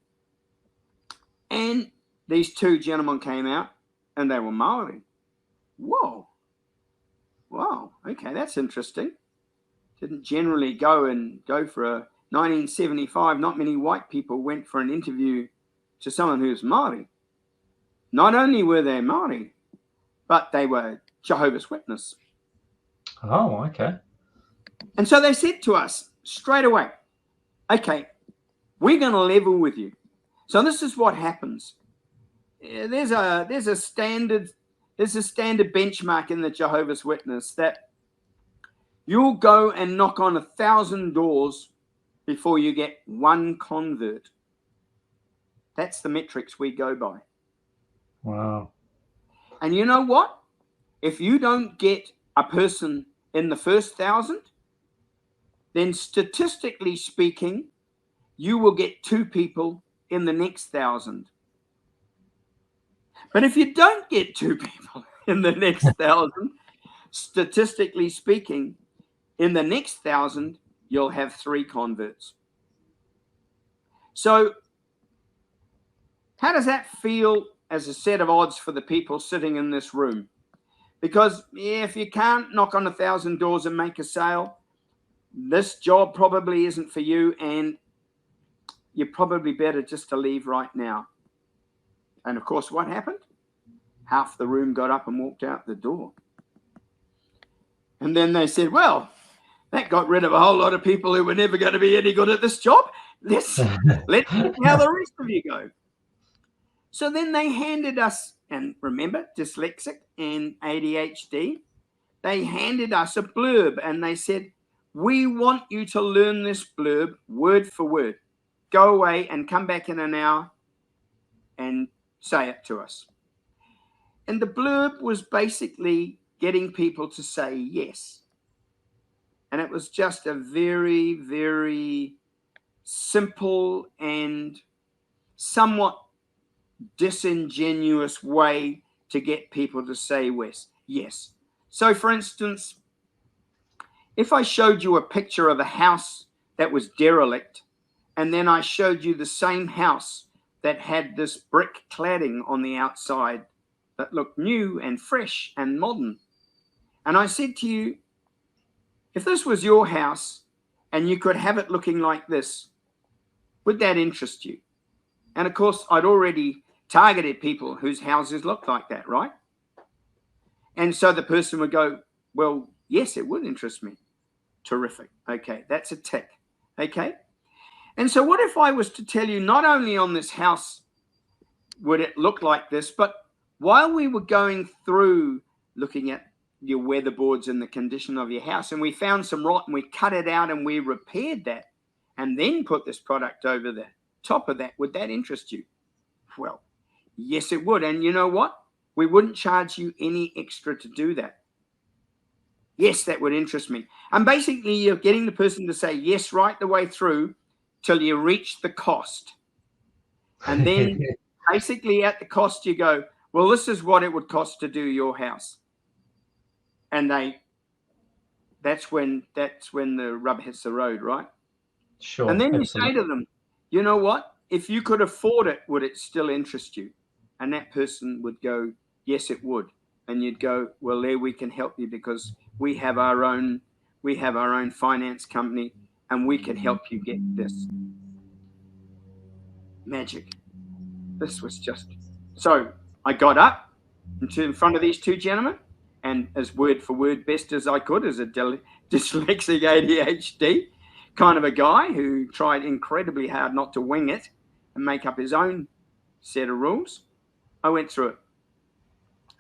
and these two gentlemen came out, and they were Maori. Whoa. Wow. Okay, that's interesting. Didn't generally go for a 1975. Not many white people went for an interview to someone who's Maori. Not only were they Maori, but they were Jehovah's Witness. Oh, okay. And so they said to us straight away, okay, we're going to level with you. So this is what happens. There's a standard benchmark in the Jehovah's Witness that you'll go and knock on 1,000 doors before you get one convert. That's the metrics we go by. Wow. And you know what? If you don't get a person in the first 1,000, then statistically speaking, you will get 2 people in the next 1,000. But if you don't get 2 people in the next 1,000, statistically speaking, in the next 1,000, you'll have 3 converts. So how does that feel as a set of odds for the people sitting in this room? Because if you can't knock on 1,000 doors and make a sale, this job probably isn't for you, and you're probably better just to leave right now. And of course, what happened? Half the room got up and walked out the door. And then they said, well, that got rid of a whole lot of people who were never going to be any good at this job. Let's see how the rest of you go. So then they handed us, and remember, dyslexic and ADHD, they handed us a blurb, and they said, we want you to learn this blurb word for word. Go away and come back in an hour and say it to us. And the blurb was basically getting people to say yes. And it was just a very, very simple and somewhat disingenuous way to get people to say yes. So, for instance, if I showed you a picture of a house that was derelict, and then I showed you the same house that had this brick cladding on the outside that looked new and fresh and modern, and I said to you, if this was your house and you could have it looking like this, would that interest you? And of course, I'd already targeted people whose houses looked like that, right? And so the person would go, well, yes, it would interest me. Terrific. Okay, that's a tick. Okay. And so what if I was to tell you not only on this house would it look like this, but while we were going through looking at your weatherboards and the condition of your house, and we found some rot and we cut it out and we repaired that and then put this product over the top of that, would that interest you? Well, yes, it would. And you know what? We wouldn't charge you any extra to do that. Yes, that would interest me. And basically, you're getting the person to say yes right the way through till you reach the cost. And then basically at the cost, you go, well, this is what it would cost to do your house. And that's when the rubber hits the road, right? Sure. And then absolutely. You say to them, you know what? If you could afford it, would it still interest you? And that person would go, yes, it would. And you'd go, well, there we can help you because we have our own finance company and we can help you get this. Magic. This was just so I got up in front of these two gentlemen and as word for word best as I could as a dyslexic ADHD kind of a guy who tried incredibly hard not to wing it and make up his own set of rules. I went through it.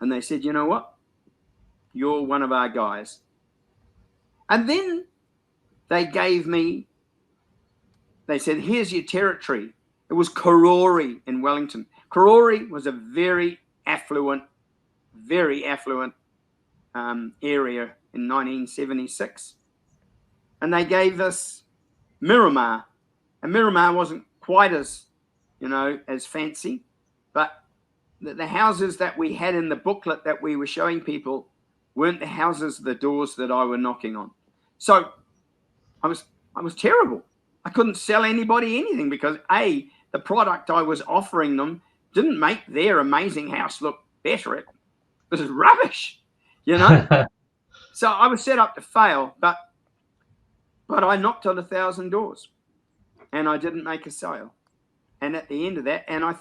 And they said, you know what? You're one of our guys. And then they said, here's your territory. It was Karori in Wellington. Karori was a very affluent area in 1976. And they gave us Miramar. And Miramar wasn't quite as, as fancy, but the houses that we had in the booklet that we were showing people weren't the houses, the doors that I were knocking on. So I was terrible. I couldn't sell anybody anything because the product I was offering them didn't make their amazing house look better. It was rubbish, So I was set up to fail, but I knocked on 1,000 doors and I didn't make a sale. And at the end of that, and I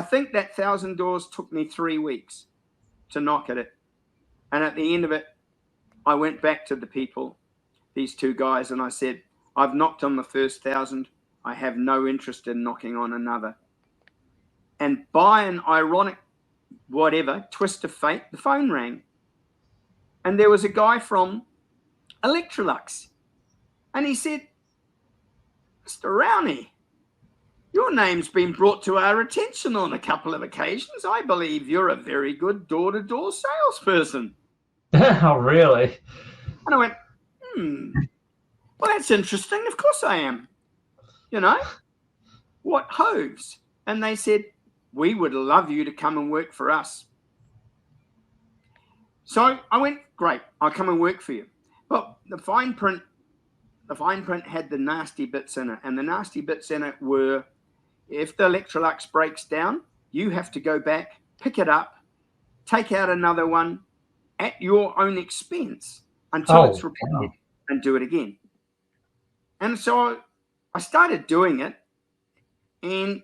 think that 1,000 doors took me 3 weeks to knock at it. And at the end of it, I went back to the people, these two guys, and I said, I've knocked on the first 1,000. I have no interest in knocking on another. And by an ironic, twist of fate, the phone rang. And there was a guy from Electrolux. And he said, Mr. Rowney, your name's been brought to our attention on a couple of occasions. I believe you're a very good door-to-door salesperson. Oh, really? And I went, well, that's interesting. Of course I am. What hose? And they said, we would love you to come and work for us. So I went, great, I'll come and work for you. But the fine print had the nasty bits in it. And the nasty bits in it were, if the Electrolux breaks down, you have to go back, pick it up, take out another one at your own expense until it's repaired and do it again. And so I started doing it, and,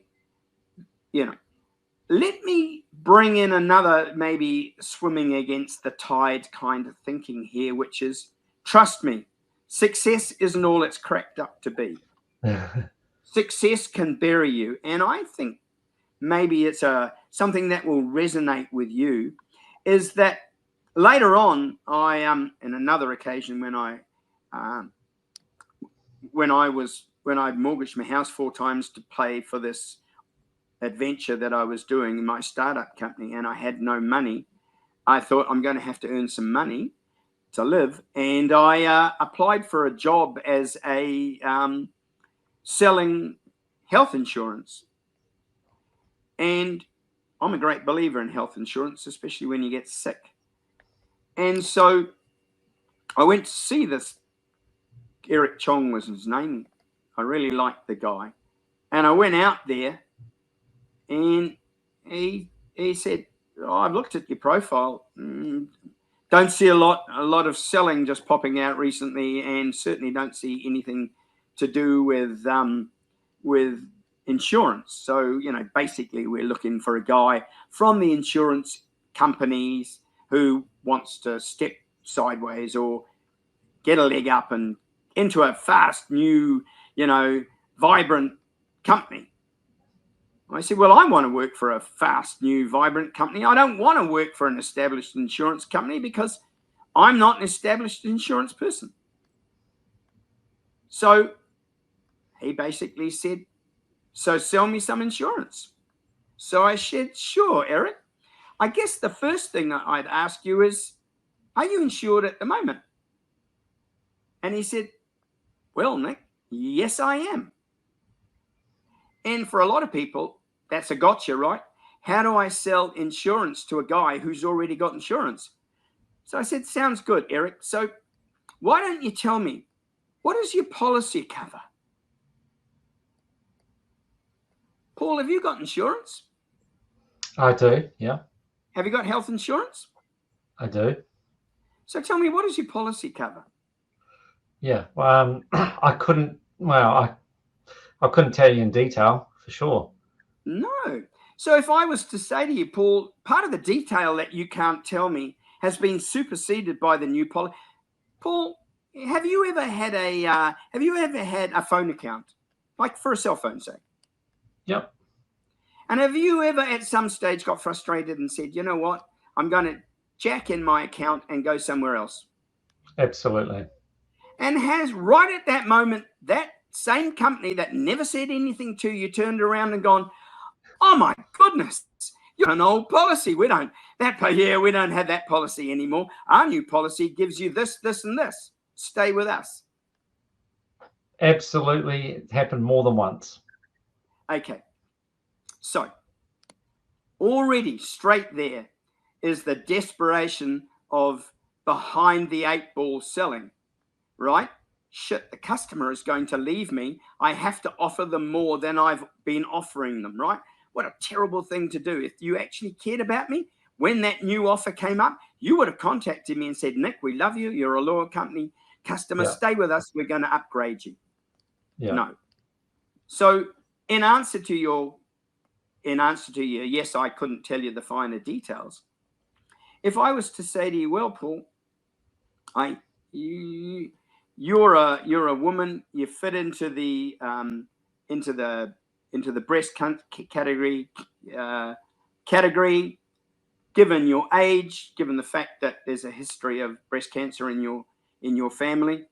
let me bring in another maybe swimming against the tide kind of thinking here, which is, trust me, success isn't all it's cracked up to be. Success can bury you. And I think maybe it's something that will resonate with you, is that later on, I in another occasion when I mortgaged my house 4 times to pay for this adventure that I was doing in my startup company, and I had no money, I thought I'm going to have to earn some money to live. And I applied for a job as a selling health insurance. And I'm a great believer in health insurance, especially when you get sick. And so I went to see this, Eric Chong was his name. I really liked the guy. And I went out there, and he said, I've looked at your profile. Don't see a lot of selling just popping out recently, and certainly don't see anything to do with insurance. So, basically we're looking for a guy from the insurance companies who wants to step sideways or get a leg up and into a fast, new, vibrant company. I said, well, I want to work for a fast, new, vibrant company. I don't want to work for an established insurance company because I'm not an established insurance person. So he basically said, so sell me some insurance. So I said, sure, Eric. I guess the first thing I'd ask you is, are you insured at the moment? And he said, well, Nick, yes, I am. And for a lot of people, that's a gotcha, right? How do I sell insurance to a guy who's already got insurance? So I said, sounds good, Eric. So why don't you tell me, what does your policy cover? Paul, have you got insurance? I do, yeah. Have you got health insurance? I do. So tell me, what does your policy cover? Yeah, I couldn't tell you in detail for sure. No. So if I was to say to you, Paul, part of the detail that you can't tell me has been superseded by the new policy. Paul, have you ever had a phone account, like for a cell phone, say? Yep. And have you ever at some stage got frustrated and said, you know what, I'm going to jack in my account and go somewhere else? Absolutely. And has right at that moment, that same company that never said anything to you turned around and gone, oh my goodness, you're an old policy. We don't have that policy anymore. Our new policy gives you this, this, and this. Stay with us. Absolutely. It happened more than once. Okay. So already straight there is the desperation of behind the eight ball selling, right? Shit, the customer is going to leave me. I have to offer them more than I've been offering them, right? What a terrible thing to do. If you actually cared about me, when that new offer came up, you would have contacted me and said, Nick, we love you. You're a loyal company customer. Yeah. Stay with us. We're going to upgrade you. Yeah. No. So in answer to your, yes, I couldn't tell you the finer details. If I was to say to you, well, Paul, you're a woman, you fit into the breast category, given your age, given the fact that there's a history of breast cancer in your family.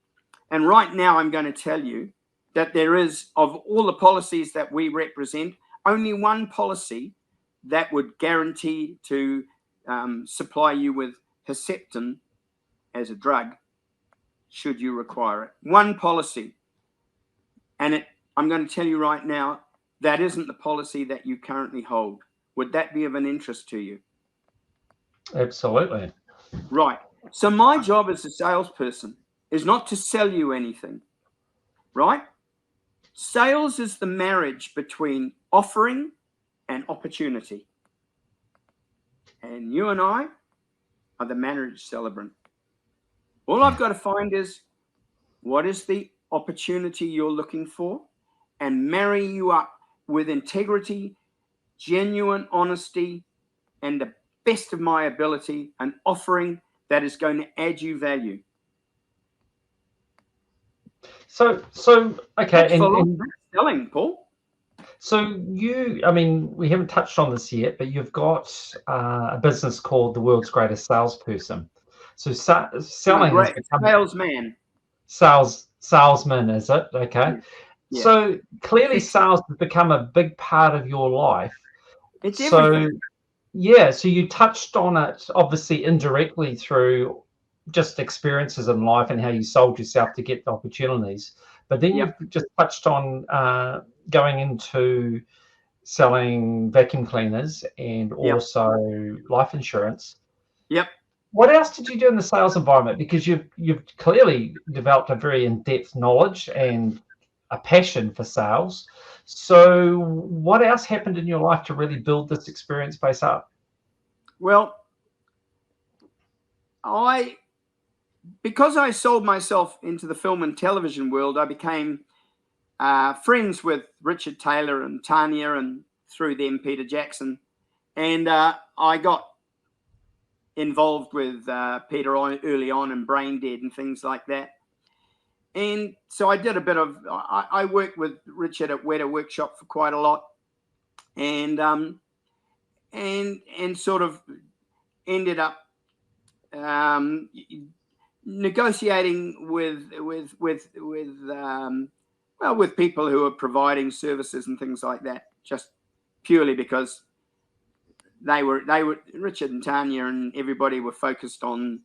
And right now I'm going to tell you that there is, of all the policies that we represent, only one policy that would guarantee to supply you with Herceptin as a drug, should you require it. One policy. And I'm going to tell you right now, that isn't the policy that you currently hold. Would that be of an interest to you? Absolutely. Right. So my job as a salesperson is not to sell you anything, right? Sales is the marriage between offering and opportunity. And you and I are the marriage celebrant. All I've got to find is, what is the opportunity you're looking for, and marry you up with integrity, genuine honesty, and the best of my ability, an offering that is going to add you value. So okay, and selling, Paul. So we haven't touched on this yet, but you've got a business called The World's Greatest Salesperson. So selling has become salesman, is it? Okay. Yeah. So clearly sales has become a big part of your life. It's everything. So you touched on it obviously indirectly through just experiences in life and how you sold yourself to get the opportunities. But then you've just touched on going into selling vacuum cleaners and also life insurance. Yep. What else did you do in the sales environment? Because you've clearly developed a very in-depth knowledge and a passion for sales. So what else happened in your life to really build this experience base up? Well, because I sold myself into the film and television world, I became friends with Richard Taylor and Tanya, and through them Peter Jackson, and I got involved with Peter early on and Brain Dead and things like that. And so I did a bit of, I worked with Richard at Weta Workshop for quite a lot, and sort of ended up negotiating with people who are providing services and things like that, just purely because they were Richard and Tanya and everybody were focused on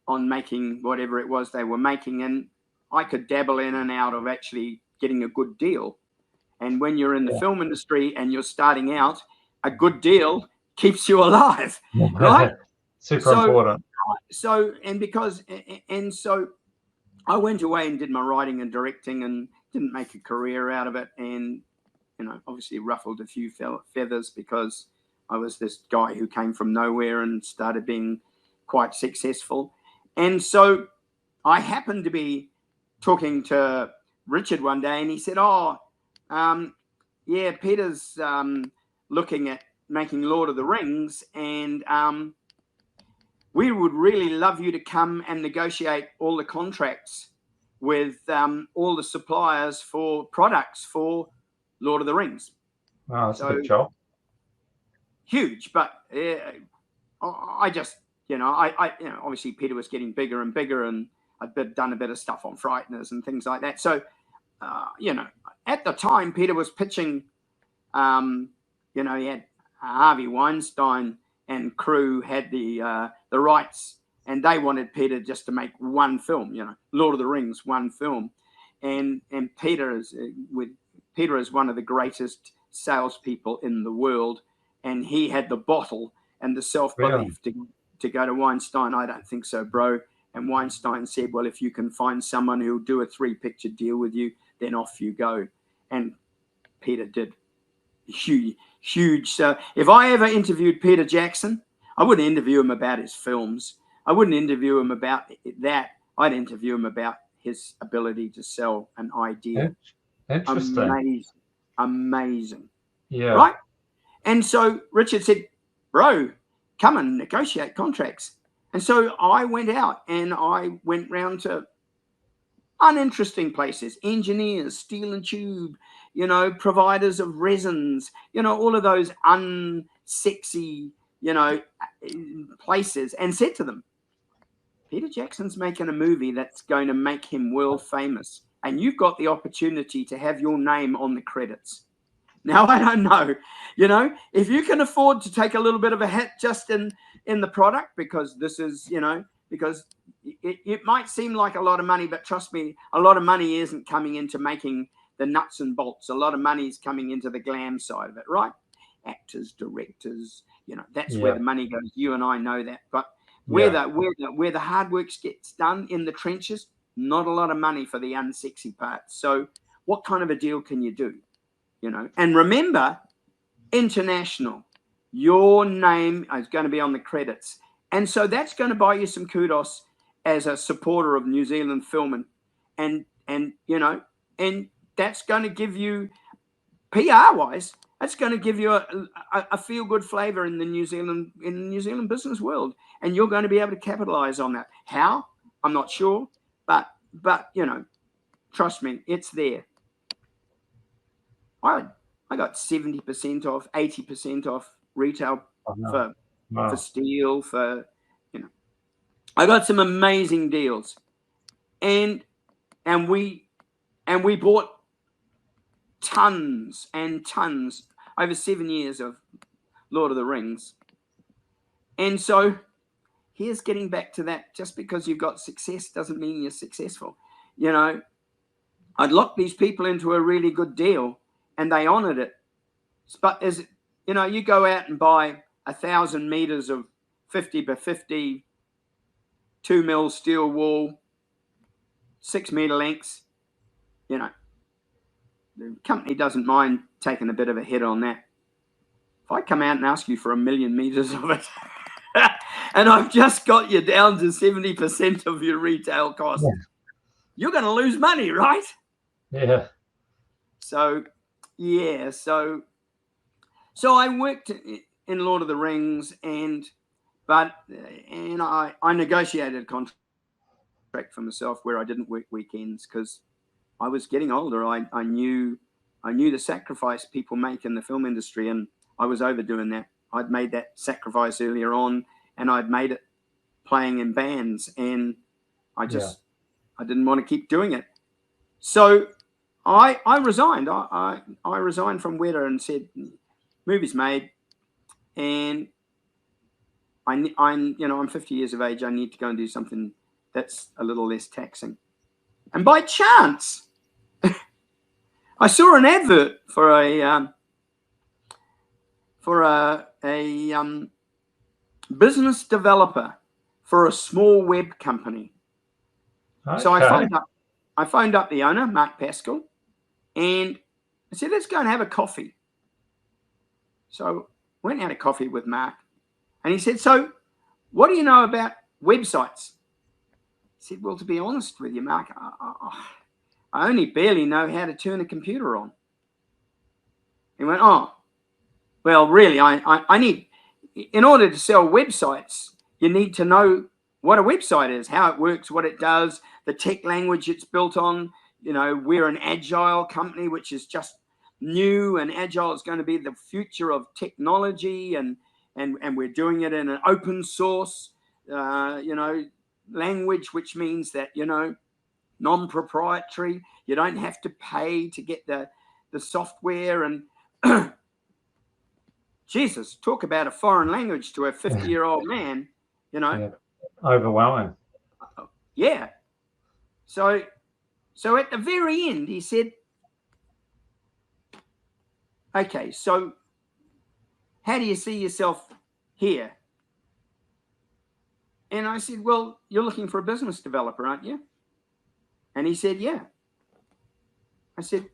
making whatever it was they were making, and I could dabble in and out of actually getting a good deal. And when you're in the film industry and you're starting out, a good deal keeps you alive, right? Super important. So I went away and did my writing and directing and didn't make a career out of it, and obviously ruffled a few feathers because I was this guy who came from nowhere and started being quite successful. And so I happened to be talking to Richard one day, and he said, Peter's looking at making Lord of the Rings, and we would really love you to come and negotiate all the contracts with all the suppliers for products for Lord of the Rings. Wow, that's a big job. Huge, but I just, obviously Peter was getting bigger and bigger, and I'd done a bit of stuff on frighteners and things like that. So, at the time, Peter was pitching, he had Harvey Weinstein and crew had the rights, and they wanted Peter just to make one film, Lord of the Rings, one film. And Peter is one of the greatest salespeople in the world, and he had the bottle and the self-belief to go to Weinstein. I don't think so, bro. And Weinstein said, well, if you can find someone who'll do a 3-picture deal with you, then off you go. And Peter did huge. So if I ever interviewed Peter Jackson, I wouldn't interview him about his films. I wouldn't interview him about that. I'd interview him about his ability to sell an idea. Interesting. Amazing. Yeah. Right? And so Richard said, bro, come and negotiate contracts. And so I went out and I went round to uninteresting places, engineers, steel and tube, providers of resins, all of those unsexy, places, and said to them, Peter Jackson's making a movie that's going to make him world famous, and you've got the opportunity to have your name on the credits. Now, I don't know, if you can afford to take a little bit of a hit just in the product, because this is, because it might seem like a lot of money, but trust me, a lot of money isn't coming into making the nuts and bolts. A lot of money is coming into the glam side of it, right? Actors, directors, that's where the money goes. You and I know that. But where the hard work gets done in the trenches, not a lot of money for the unsexy parts. So what kind of a deal can you do? And remember, international, your name is going to be on the credits. And so that's going to buy you some kudos as a supporter of New Zealand film, and that's going to give you, PR wise, that's going to give you a feel good flavor in the New Zealand business world, and you're going to be able to capitalize on that. How? I'm not sure, but trust me, it's there. I got 70% off, 80% off retail for steel, I got some amazing deals, and we bought tons and tons over 7 years of Lord of the Rings. And so here's getting back to that, just because you've got success doesn't mean you're successful. I'd locked these people into a really good deal and they honored it. But you go out and buy 1,000 meters of 50 by 50 2 mil steel wall, 6 meter lengths, the company doesn't mind taking a bit of a hit on that. If I come out and ask you for 1 million meters of it, and I've just got you down to 70% of your retail cost, you're going to lose money, right? Yeah. So I worked in Lord of the Rings, and I negotiated a contract for myself where I didn't work weekends, because I was getting older. I knew the sacrifice people make in the film industry, and I was overdoing that. I'd made that sacrifice earlier on, and I'd made it playing in bands, and I didn't want to keep doing it. So I resigned. I resigned from Weta and said, movie's made, and I'm 50 years of age. I need to go and do something that's a little less taxing. And by chance, I saw an advert for a business developer for a small web company. Okay. So I phoned up the owner, Mark Pascal, and I said, let's go and have a coffee. So I went out of coffee with Mark, and he said, so what do you know about websites? I said, well, to be honest with you, Mark, I only barely know how to turn a computer on. He went, oh, well, really, I need, in order to sell websites, you need to know what a website is, how it works, what it does, the tech language it's built on. You know, we're an agile company, which is just new, and agile is going to be the future of technology, and we're doing it in an open source, language, which means that, non-proprietary. You don't have to pay to get the software. And Jesus, talk about a foreign language to a 50-year-old man, Yeah. Overwhelming. Yeah. So at the very end, he said, okay, so how do you see yourself here? And I said, well, you're looking for a business developer, aren't you? And he said, yeah. I said,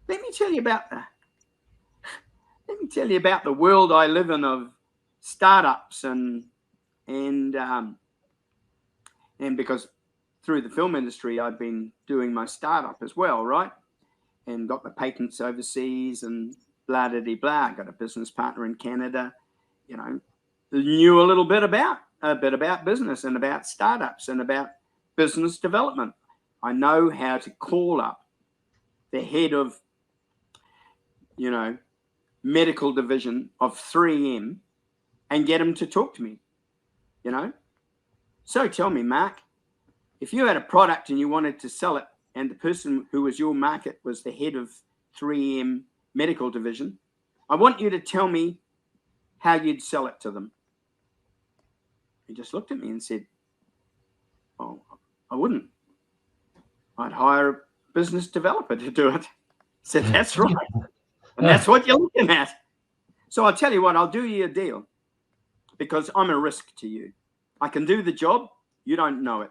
let me tell you about the world I live in of startups, and because through the film industry, I've been doing my startup as well, right? And got the patents overseas and blah, blah, blah, blah. Got a business partner in Canada, knew a bit about business and about startups and about business development. I know how to call up the head of, medical division of 3M and get him to talk to me, So tell me, Mark, if you had a product and you wanted to sell it, and the person who was your market was the head of 3M medical division, I want you to tell me how you'd sell it to them. He just looked at me and said, oh, I wouldn't. I'd hire a business developer to do it. I said, that's right. And that's what you're looking at. So I'll tell you what, I'll do you a deal, because I'm a risk to you. I can do the job. You don't know it.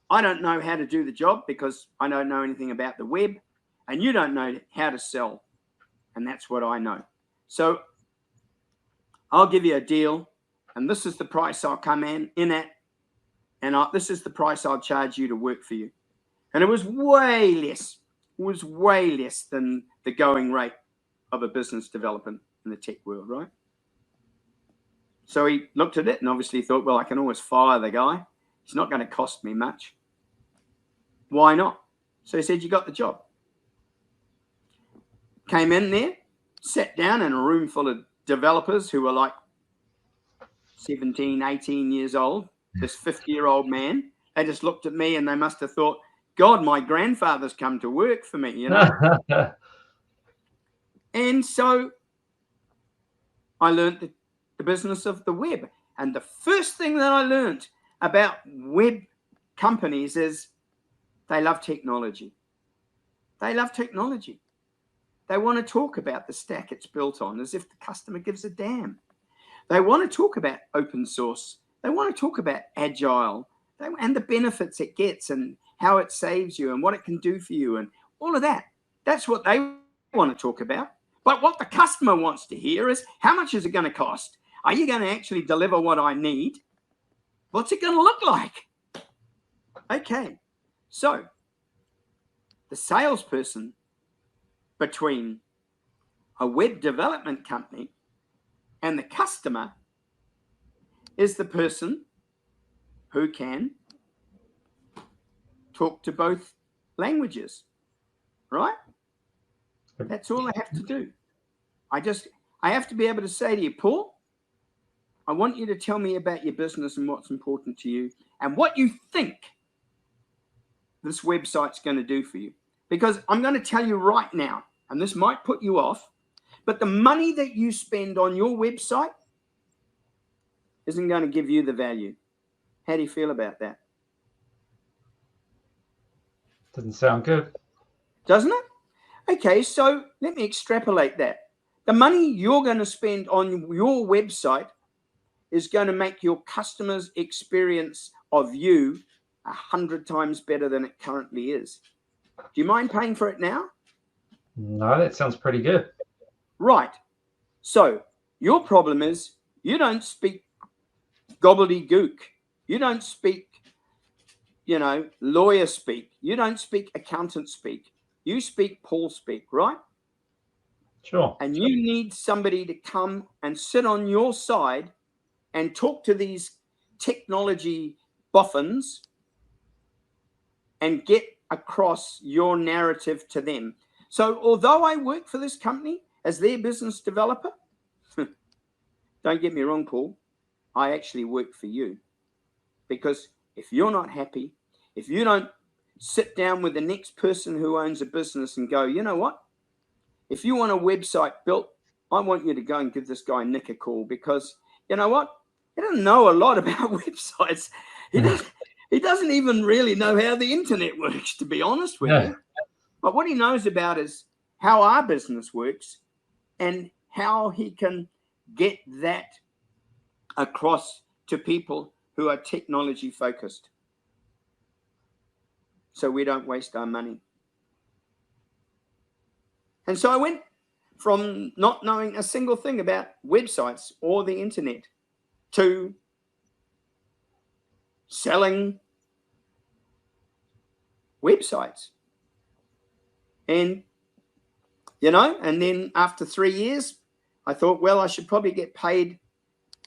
I don't know how to do the job because I don't know anything about the web, and you don't know how to sell. And that's what I know. So I'll give you a deal, and this is the price I'll come in at, and this is the price I'll charge you to work for you. And it was way less. It was way less than the going rate of a business development in the tech world, right? So he looked at it and obviously thought, well, I can always fire the guy. It's not going to cost me much. Why not? So he said, you got the job. Came in there, sat down in a room full of developers who were like 17, 18 years old, this 50-year-old man. They just looked at me and they must have thought, God, my grandfather's come to work for me, And so I learned the business of the web. And the first thing that I learned about web companies is they love technology. They love technology. They want to talk about the stack it's built on as if the customer gives a damn. They want to talk about open source. They want to talk about agile and the benefits it gets and how it saves you and what it can do for you and all of that. That's what they want to talk about. But what the customer wants to hear is, how much is it going to cost? Are you going to actually deliver what I need? What's it going to look like? Okay, so the salesperson between a web development company and the customer is the person who can talk to both languages, right? That's all I have to do. I have to be able to say to you, Paul, I want you to tell me about your business and what's important to you and what you think this website's going to do for you. Because I'm going to tell you right now, and this might put you off, but the money that you spend on your website isn't going to give you the value. How do you feel about that? Doesn't sound good. Doesn't it? Okay, so let me extrapolate that. The money you're going to spend on your website is going to make your customers' experience of you 100 times better than it currently is. Do you mind paying for it now? No, that sounds pretty good. Right. So your problem is you don't speak gobbledygook. You don't speak, lawyer speak. You don't speak accountant speak. You speak Paul speak, right? Sure. And you need somebody to come and sit on your side and talk to these technology boffins and get across your narrative to them. So although I work for this company as their business developer, don't get me wrong, Paul, I actually work for you. Because if you're not happy, if you don't sit down with the next person who owns a business and go, you know what? If you want a website built, I want you to go and give this guy Nick a call, because you know what? He doesn't know a lot about websites. He doesn't even really know how the internet works, to be honest with you. But what he knows about is how our business works and how he can get that across to people who are technology focused, so we don't waste our money. And so I went from not knowing a single thing about websites or the internet to selling websites. And, you know, and then after 3 years, I thought, well, I should probably get paid.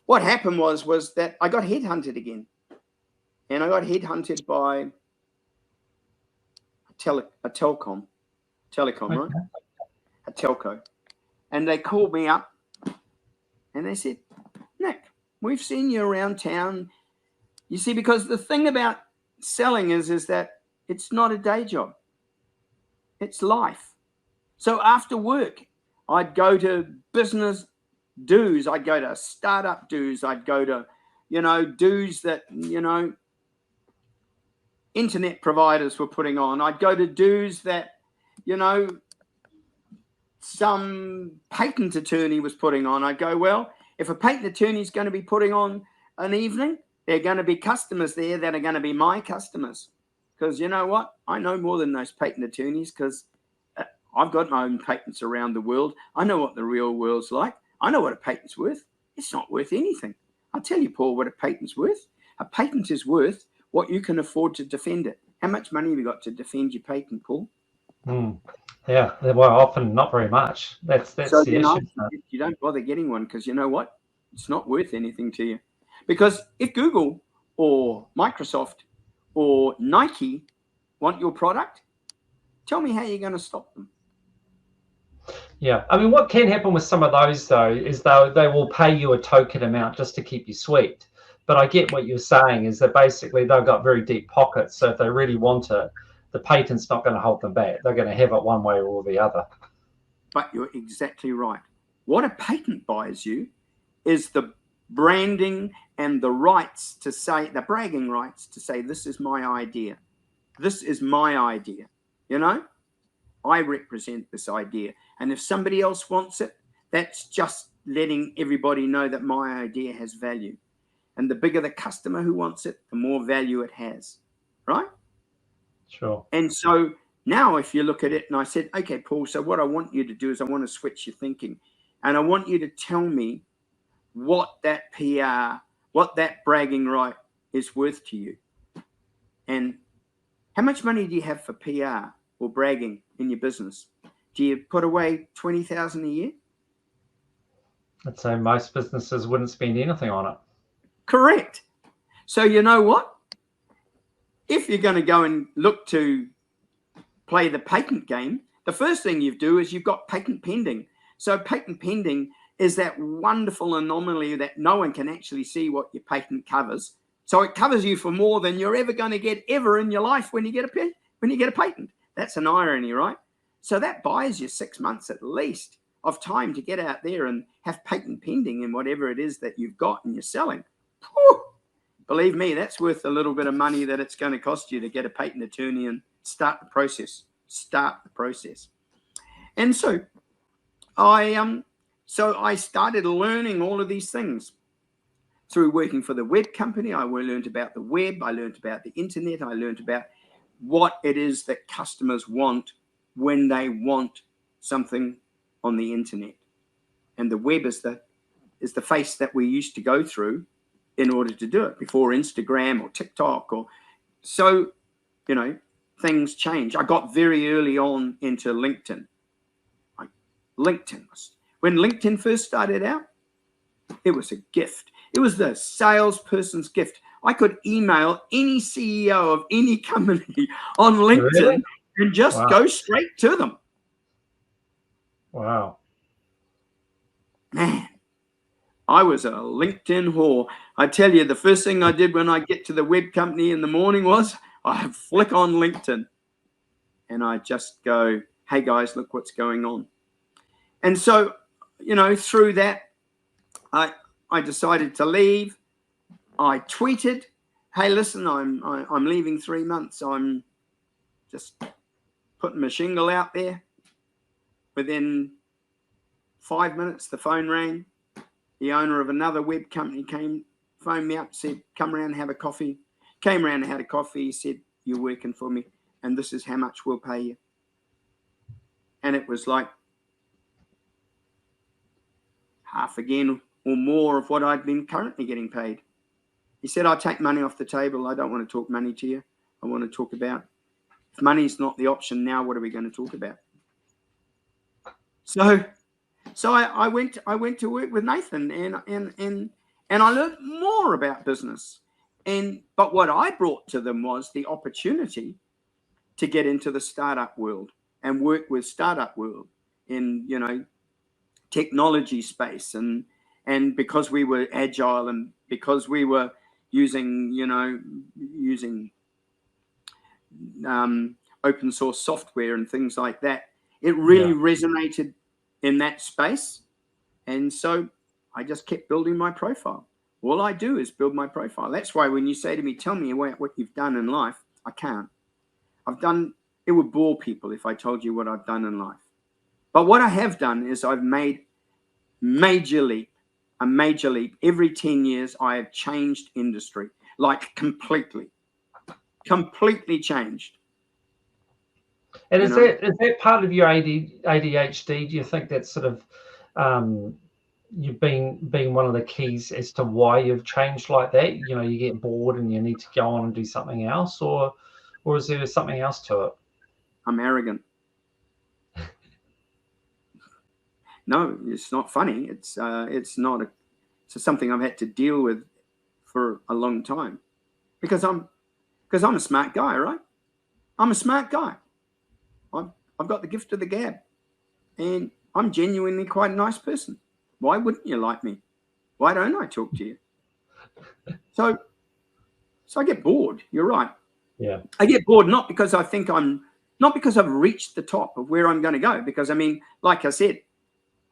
What happened was that I got headhunted again. And I got headhunted by a telecom, right? A telco. And they called me up and they said, Nick, we've seen you around town. You see, because the thing about selling is that it's not a day job. It's life. So after work, I'd go to business dues. I'd go to startup dues. I'd go to, you know, dues that, you know, internet providers were putting on. I'd go to dues that, you know, some patent attorney was putting on. I'd go, well, if a patent attorney is going to be putting on an evening, there are going to be customers there that are going to be my customers. Because you know what? I know more than those patent attorneys, because I've got my own patents around the world. I know what the real world's like. I know what a patent's worth. It's not worth anything. I'll tell you, Paul, what a patent's worth. A patent is worth what you can afford to defend it. How much money have you got to defend your patent, Paul? Yeah, well, often not very much. That's so the issue. You don't bother getting one, because you know what? It's not worth anything to you. Because if Google or Microsoft or Nike want your product, tell me how you're going to stop them. Yeah, I mean, what can happen with some of those, though, is they will pay you a token amount just to keep you sweet. But I get what you're saying, is that basically they've got very deep pockets. So if they really want it, the patent's not going to hold them back. They're going to have it one way or the other. But you're exactly right. What a patent buys you is the branding and the rights to say, the bragging rights to say, this is my idea. This is my idea. You know, I represent this idea. And if somebody else wants it, that's just letting everybody know that my idea has value. And the bigger the customer who wants it, the more value it has, right? Sure. And so now if you look at it, and I said, okay, Paul, so what I want you to do is I want to switch your thinking. And I want you to tell me what that PR, what that bragging right is worth to you. And how much money do you have for PR or bragging in your business? Do you put away $20,000 a year? I'd say most businesses wouldn't spend anything on it. Correct. So you know what? If you're going to go and look to play the patent game, the first thing you do is you've got patent pending. So patent pending is that wonderful anomaly that no one can actually see what your patent covers. So it covers you for more than you're ever going to get ever in your life when you get a patent. That's an irony, right? So that buys you 6 months at least of time to get out there and have patent pending in whatever it is that you've got and you're selling. Whew. Believe me, that's worth a little bit of money that it's going to cost you to get a patent attorney and start the process. And so I started learning all of these things through working for the web company. I learned about the web. I learned about the internet. I learned about what it is that customers want when they want something on the internet. And the web is the face that we used to go through in order to do it before Instagram or TikTok. So, you know, things change. I got very early on into LinkedIn. When LinkedIn first started out, It was a gift. It was the salesperson's gift. I could email any CEO of any company on LinkedIn Really? and just go straight to them. Wow. Man, I was a LinkedIn whore. I tell you, the first thing I did when I get to the web company in the morning was I flick on LinkedIn and I just go, hey guys, look what's going on. And so, through that, I decided to leave. I tweeted, hey, listen, I'm leaving 3 months. I'm just putting my shingle out there. Within 5 minutes, the phone rang. The owner of another web company phoned me up, said, come around and have a coffee. Came around and had a coffee. He said, you're working for me, and this is how much we'll pay you. And it was like half again or more of what I'd been currently getting paid. He said, I take money off the table. I don't want to talk money to you. I want to talk about, if money's not the option now, what are we going to talk about? So I went to work with Nathan and I learned more about business. But what I brought to them was the opportunity to get into the startup world and work with startup world in, technology space. And because we were agile and because we were using open source software and things like that, it really resonated in that space. And so I just kept building my profile. All I do is build my profile. That's why when you say to me, tell me what you've done in life, I can't. It would bore people if I told you what I've done in life. But what I have done is I've made a major leap. Every 10 years, I have changed industry, like completely changed. And is that part of your ADHD? Do you think that's sort of you've been one of the keys as to why you've changed like that? You get bored and you need to go on and do something else, or is there something else to it? I'm arrogant. No, it's not funny. It's something I've had to deal with for a long time because I'm a smart guy, right? I'm a smart guy. I've got the gift of the gab, and I'm genuinely quite a nice person. Why wouldn't you like me? Why don't I talk to you? So I get bored. You're right. Yeah. I get bored not because I think not because I've reached the top of where I'm going to go. Because like I said,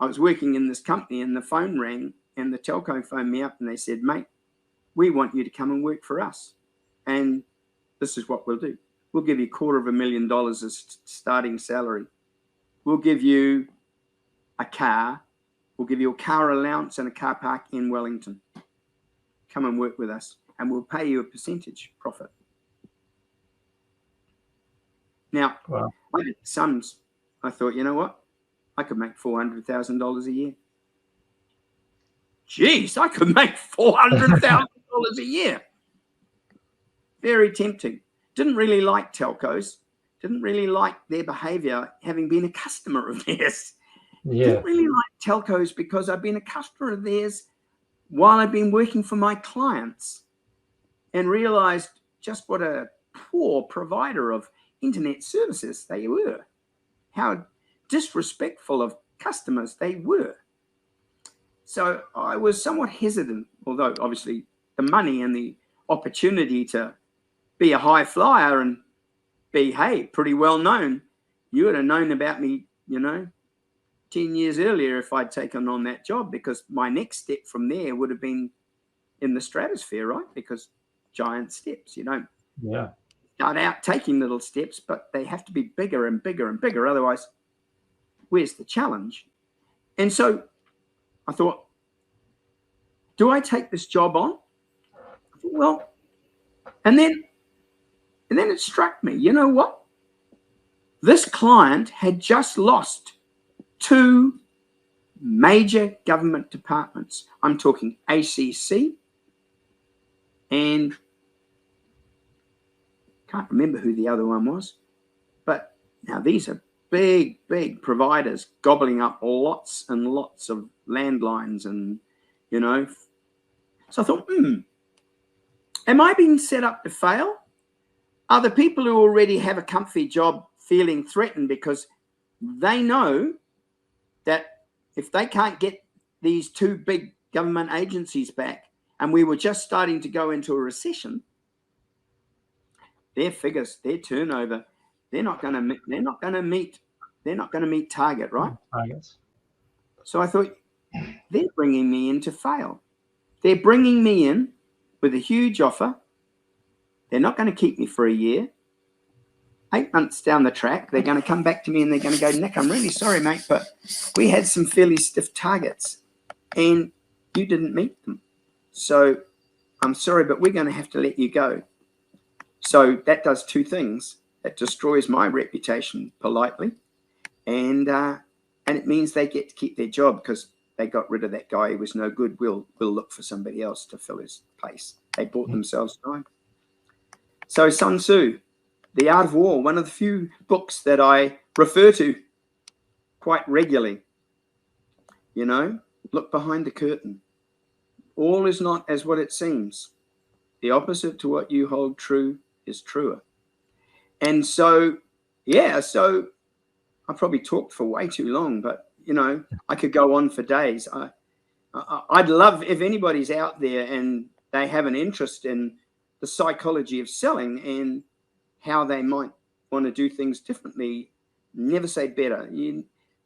I was working in this company and the phone rang and the telco phoned me up and they said, mate, we want you to come and work for us. And this is what we'll do. We'll give you $250,000 as starting salary. We'll give you a car. We'll give you a car allowance and a car park in Wellington. Come and work with us and we'll pay you a percentage profit. Now, I had sons. I thought, you know what? I could make $400,000 a year. Geez, I could make $400,000 a year. Very tempting. Didn't really like telcos. Didn't really like their behavior, having been a customer of theirs. Yeah. Didn't really like telcos because I've been a customer of theirs while I've been working for my clients, and realized just what a poor provider of internet services they were, how disrespectful of customers they were. So I was somewhat hesitant, although obviously the money and the opportunity to be a high flyer and be, hey, pretty well known. You would have known about me, 10 years earlier if I'd taken on that job, because my next step from there would have been in the stratosphere, right? Because giant steps, you don't start out taking little steps, but they have to be bigger and bigger and bigger. Otherwise, where's the challenge? And so I thought, do I take this job on? I thought, well, and then it struck me, you know what? This client had just lost 2 major government departments. I'm talking ACC and can't remember who the other one was. But now these are big providers gobbling up lots and lots of landlines and, you know. So I thought, am I being set up to fail? Are the people who already have a comfy job feeling threatened because they know that if they can't get these two big government agencies back, and we were just starting to go into a recession, their figures, their turnover, they're not going to meet target, right? Targets. So I thought, they're bringing me in to fail. They're bringing me in with a huge offer. They're not going to keep me for a year. 8 months down the track, they're going to come back to me and they're going to go, Nick, I'm really sorry, mate, but we had some fairly stiff targets and you didn't meet them. So I'm sorry, but we're going to have to let you go. So that does two things. It destroys my reputation politely, and it means they get to keep their job because they got rid of that guy who was no good. We'll look for somebody else to fill his place. They bought themselves time. So Sun Tzu, The Art of War, one of the few books that I refer to quite regularly. You know, look behind the curtain. All is not as what it seems. The opposite to what you hold true is truer. And so, yeah, so I probably talked for way too long, but, you know, I could go on for days. I'd love if anybody's out there and they have an interest in the psychology of selling and how they might want to do things differently. Never say better.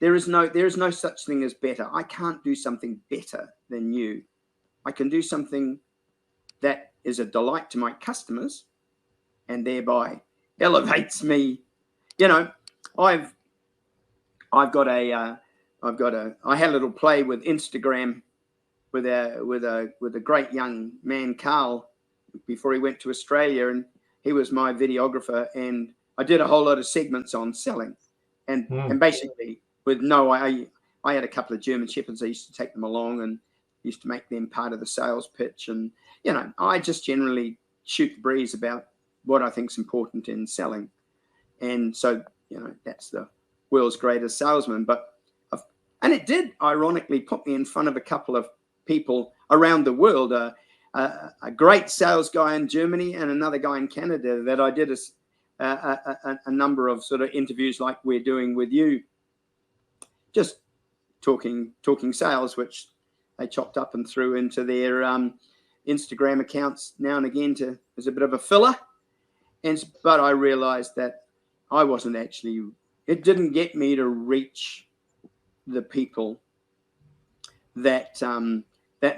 There is no such thing as better. I can't do something better than you. I can do something that is a delight to my customers and thereby elevates me. You know, I had a little play with Instagram with a great young man, Carl, before he went to Australia, and he was my videographer, and I did a whole lot of segments on selling, and basically I had a couple of German shepherds. I used to take them along and used to make them part of the sales pitch, and you know, I just generally shoot the breeze about what I think is important in selling, and so you know, that's the world's greatest salesman. And it did ironically put me in front of a couple of people around the world, a great sales guy in Germany and another guy in Canada that I did a number of sort of interviews like we're doing with you, just talking sales, which they chopped up and threw into their Instagram accounts now and again as a bit of a filler. But I realized that I wasn't actually, it didn't get me to reach the people that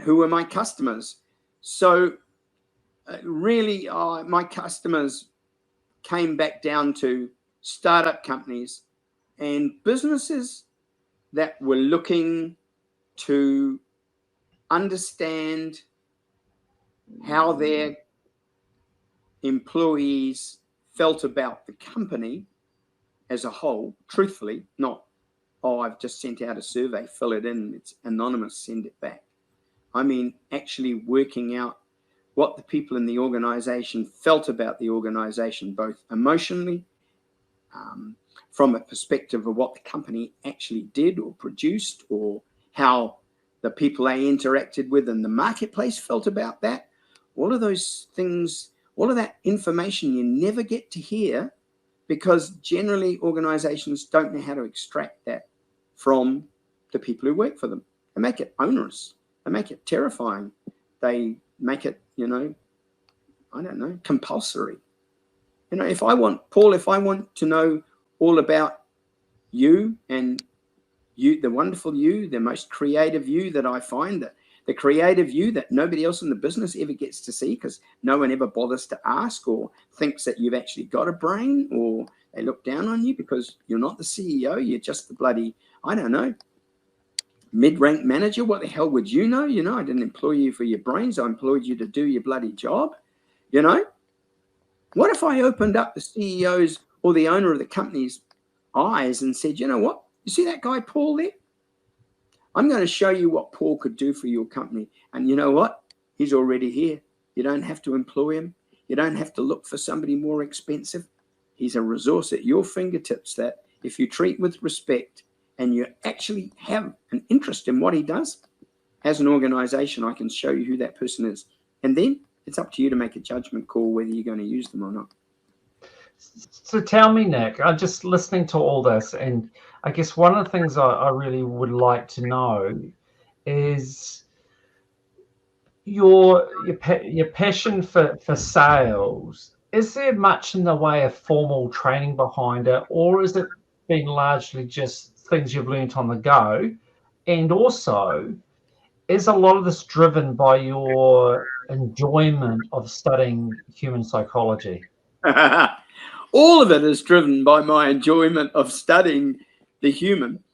who were my customers. So really my customers came back down to startup companies and businesses that were looking to understand how their employees felt about the company as a whole, truthfully, not, oh, I've just sent out a survey, fill it in, it's anonymous, send it back. I mean, actually working out what the people in the organization felt about the organization, both emotionally, from a perspective of what the company actually did or produced, or how the people they interacted with in the marketplace felt about that. All of those things, all of that information you never get to hear, because generally organizations don't know how to extract that from the people who work for them. They make it onerous. They make it terrifying. They make it, you know, I don't know, compulsory. You know, if I want to know all about you and you, the wonderful you, the most creative you that I find, that the creative you that nobody else in the business ever gets to see because no one ever bothers to ask or thinks that you've actually got a brain, or they look down on you because you're not the CEO, you're just the bloody, I don't know, mid-rank manager. What the hell would you know? You know, I didn't employ you for your brains. I employed you to do your bloody job. You know, what if I opened up the CEO's or the owner of the company's eyes and said, you know what, you see that guy Paul there? I'm going to show you what Paul could do for your company. And you know what? He's already here. You don't have to employ him. You don't have to look for somebody more expensive. He's a resource at your fingertips that if you treat with respect and you actually have an interest in what he does, as an organization, I can show you who that person is. And then it's up to you to make a judgment call whether you're going to use them or not. So tell me, Nick, I'm just listening to all this, and I guess one of the things I really would like to know is your passion for sales. Is there much in the way of formal training behind it, or is it been largely just things you've learned on the go? And also, is a lot of this driven by your enjoyment of studying human psychology? All of it is driven by my enjoyment of studying the human.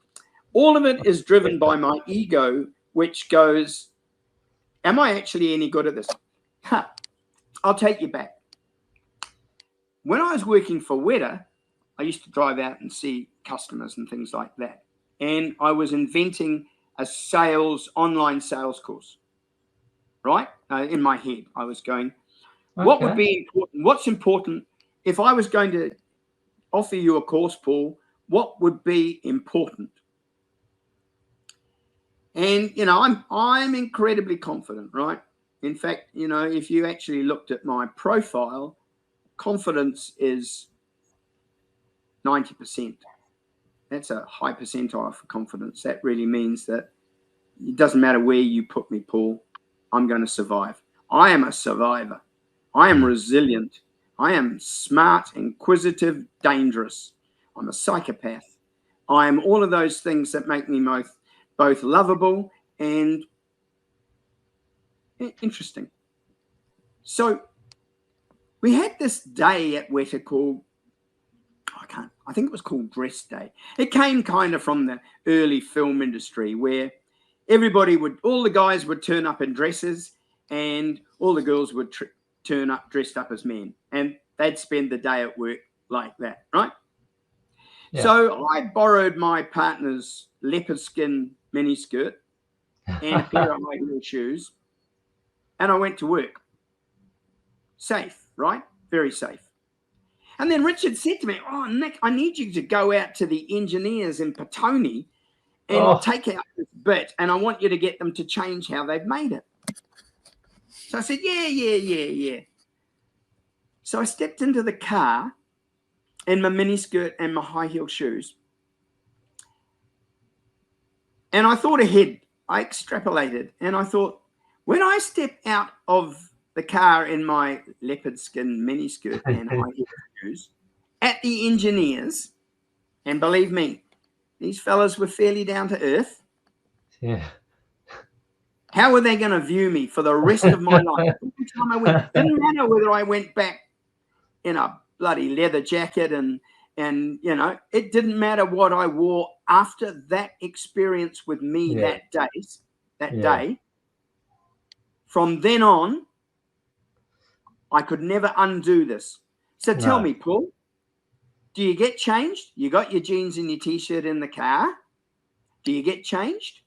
All of it is driven by my ego, which goes, am I actually any good at this? I'll take you back. When I was working for Weta, I used to drive out and see customers and things like that. And I was inventing a online sales course, right? In my head, I was going, what would be important? What's important? If I was going to offer you a course, Paul, what would be important? And, you know, I'm incredibly confident, right? In fact, you know, if you actually looked at my profile, confidence is 90%. That's a high percentile for confidence. That really means that it doesn't matter where you put me, Paul, I'm going to survive. I am a survivor. I am resilient. I am smart, inquisitive, dangerous. I'm a psychopath. I am all of those things that make me both lovable and interesting. So we had this day at Weta called, I think it was called Dress Day. It came kind of from the early film industry where all the guys would turn up in dresses and all the girls would turn up dressed up as men, and they'd spend the day at work like that, right? Yeah. So I borrowed my partner's leopard skin miniskirt and a pair of high heel shoes, and I went to work. Safe, right? Very safe. And then Richard said to me, oh, Nick, I need you to go out to the engineers in Petone and take out this bit, and I want you to get them to change how they've made it. So I said, yeah. So I stepped into the car in my miniskirt and my high heel shoes. And I thought ahead. I extrapolated, and I thought, when I step out of the car in my leopard skin miniskirt and high heel shoes at the engineers, and believe me, these fellas were fairly down to earth. Yeah. How were they going to view me for the rest of my life? Every time I went, didn't matter whether I went back in a bloody leather jacket and you know, it didn't matter what I wore after that experience with me that day. From then on, I could never undo this. So tell me, Paul, do you get changed? You got your jeans and your T-shirt in the car. Do you get changed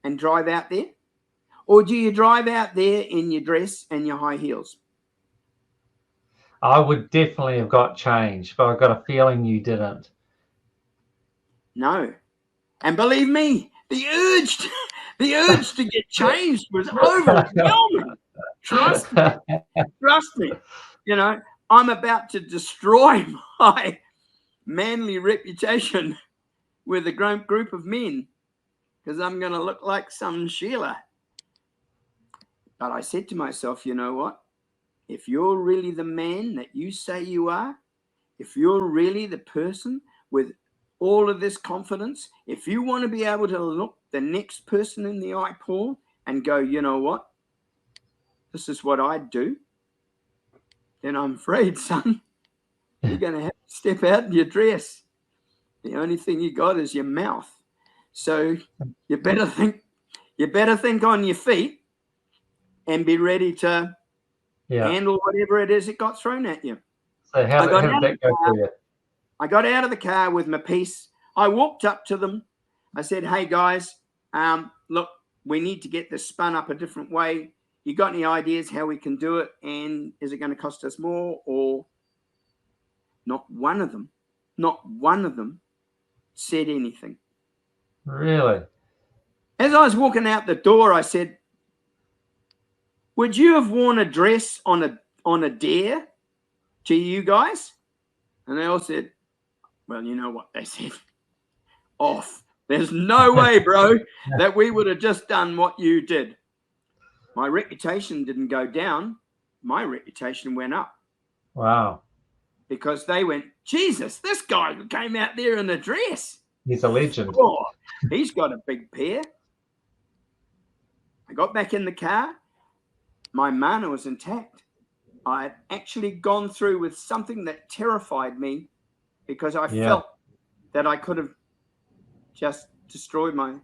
and drive out there? Or do you drive out there in your dress and your high heels? I would definitely have got changed, but I've got a feeling you didn't. No. And believe me, the urge to get changed was overwhelming. Trust me. You know, I'm about to destroy my manly reputation with a group of men because I'm going to look like some Sheila. But I said to myself, you know what? If you're really the man that you say you are, if you're really the person with all of this confidence, if you want to be able to look the next person in the eye, Paul, and go, you know what? This is what I'd do. Then I'm afraid, son, you're going to have to step out in your dress. The only thing you got is your mouth. So you better think on your feet and be ready to handle whatever it is that got thrown at you. So how did that go for you? I got out of the car with my piece. I walked up to them. I said, hey, guys, look, we need to get this spun up a different way. You got any ideas how we can do it? And is it going to cost us more? Or not one of them said anything. Really? As I was walking out the door, I said, would you have worn a dress on a dare to you guys? And they all said, well, you know what they said? Off. There's no way, bro, that we would have just done what you did. My reputation didn't go down. My reputation went up. Wow. Because they went, Jesus, this guy came out there in a dress. He's a legend. Oh, he's got a big pair. I got back in the car. My mana was intact. I had actually gone through with something that terrified me because I felt that I could have just destroyed my...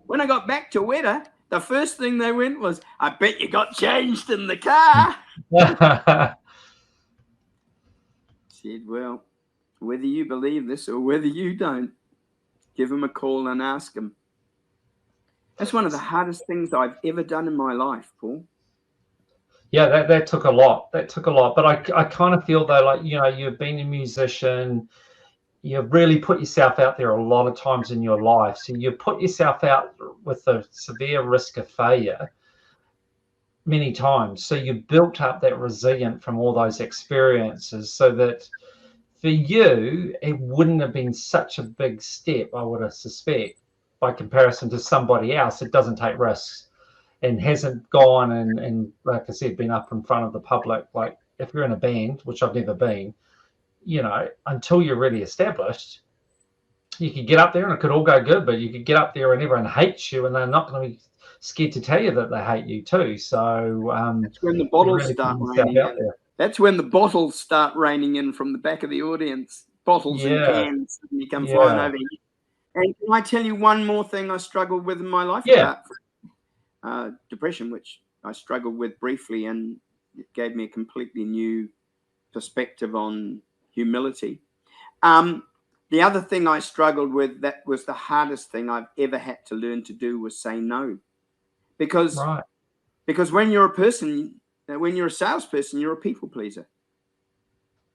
When I got back to Weta, the first thing they went was, I bet you got changed in the car. Said, well, whether you believe this or whether you don't, give him a call and ask him. That's one of the hardest things I've ever done in my life, Paul. Yeah, that took a lot. That took a lot. But I kind of feel though, like, you know, you've been a musician, you've really put yourself out there a lot of times in your life. So you put yourself out with a severe risk of failure many times. So you built up that resilience from all those experiences so that for you, it wouldn't have been such a big step, I would suspect, by comparison to somebody else that doesn't take risks and hasn't gone and like I said, been up in front of the public. Like if you're in a band, which I've never been, you know, until you're really established, you could get up there and it could all go good, but you could get up there and everyone hates you and they're not going to be scared to tell you that they hate you too. So that's when the bottles really start raining in. That's when the bottles start raining in from the back of the audience. Bottles and cans, and you come flying over here. And can I tell you one more thing I struggled with in my life? Depression, which I struggled with briefly, and it gave me a completely new perspective on humility. The other thing I struggled with, that was the hardest thing I've ever had to learn to do, was say no. Because when you're a person, when you're a salesperson, you're a people pleaser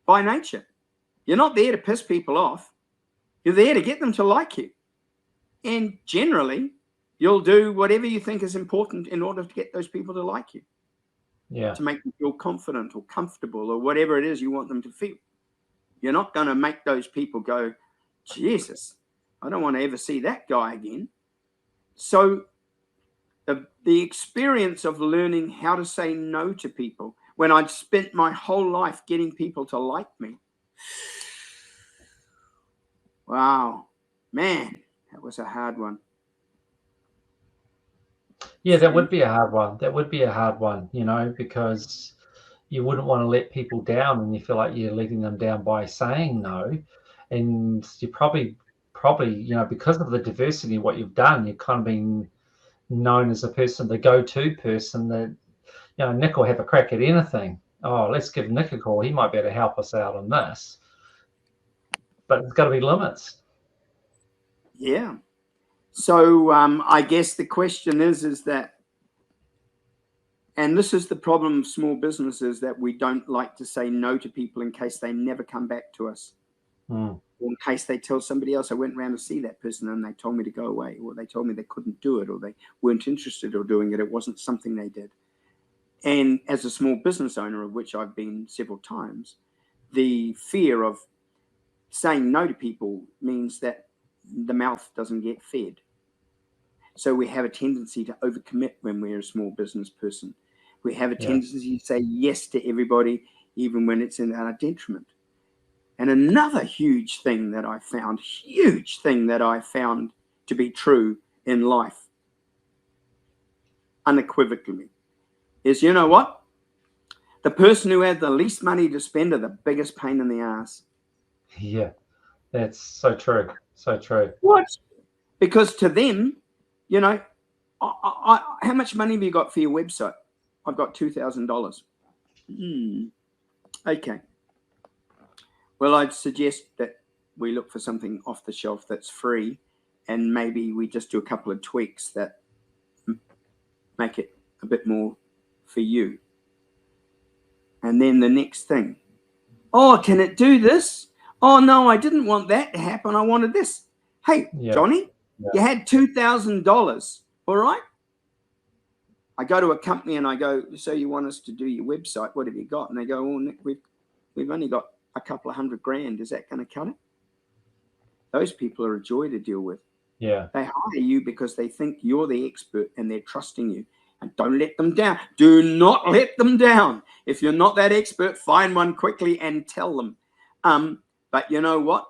by nature. You're not there to piss people off. You're there to get them to like you. And generally, you'll do whatever you think is important in order to get those people to like you. Yeah. To make them feel confident or comfortable or whatever it is you want them to feel. You're not going to make those people go, Jesus, I don't want to ever see that guy again. So the experience of learning how to say no to people, when I'd spent my whole life getting people to like me. Wow, man, that was a hard one. Yeah, that would be a hard one. That would be a hard one, you know, because you wouldn't want to let people down and you feel like you're letting them down by saying no. And you probably, you know, because of the diversity of what you've done, you've kind of been known as a person, the go-to person that, you know, Nick will have a crack at anything. Oh, let's give Nick a call. He might be able to help us out on this. But there's got to be limits. Yeah. So I guess the question is that, and this is the problem of small businesses, that we don't like to say no to people in case they never come back to us. Or in case they tell somebody else, I went around to see that person and they told me to go away, or they told me they couldn't do it, or they weren't interested or doing it. It wasn't something they did. And as a small business owner, of which I've been several times, the fear of saying no to people means that the mouth doesn't get fed. So we have a tendency to overcommit when we're a small business person. We have a tendency to say yes to everybody, even when it's in our detriment. And another huge thing that I found to be true in life, unequivocally, is, you know what? The person who had the least money to spend are the biggest pain in the ass. Yeah, that's so true. So true. What? Because to them, you know, how much money have you got for your website? I've got $2,000. Okay. Well, I'd suggest that we look for something off the shelf that's free, and maybe we just do a couple of tweaks that make it a bit more for you. And then the next thing, oh, can it do this? Oh, no, I didn't want that to happen. I wanted this. Hey, Johnny, Yeah. You had $2,000, all right? I go to a company and I go, so you want us to do your website? What have you got? And they go, oh, Nick, we've only got a couple of $100,000. Is that going to cut it? Those people are a joy to deal with. Yeah. They hire you because they think you're the expert and they're trusting you. And don't let them down. Do not let them down. If you're not that expert, find one quickly and tell them. But you know what?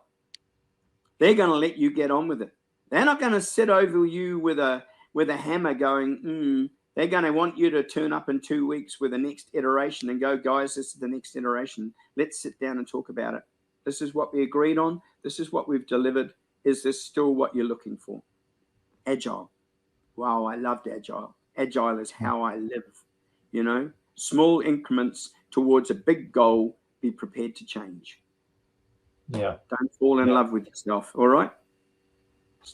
They're going to let you get on with it. They're not going to sit over you with a hammer going, They're going to want you to turn up in 2 weeks with the next iteration and go, guys, this is the next iteration. Let's sit down and talk about it. This is what we agreed on. This is what we've delivered. Is this still what you're looking for? Agile. Wow, I loved Agile. Agile is how I live. Small increments towards a big goal. Be prepared to change. Yeah. Don't fall in love with yourself. All right.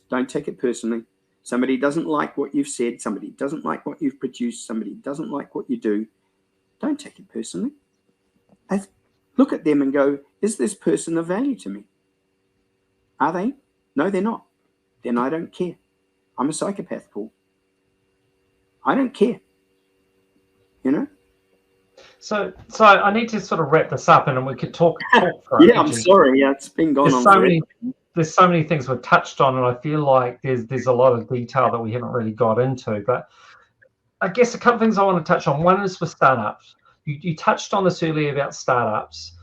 Don't take it personally. Somebody doesn't like what you've said. Somebody doesn't like what you've produced. Somebody doesn't like what you do. Don't take it personally. Look at them and go, is this person of value to me? Are they? No, they're not. Then I don't care. I'm a psychopath, Paul. I don't care. So I need to sort of wrap this up, and we could talk for yeah, I'm sorry. Yeah, it's been gone on. There's so many things we've touched on, and I feel like there's a lot of detail that we haven't really got into. But I guess a couple of things I want to touch on. One is with startups. You touched on this earlier about startups,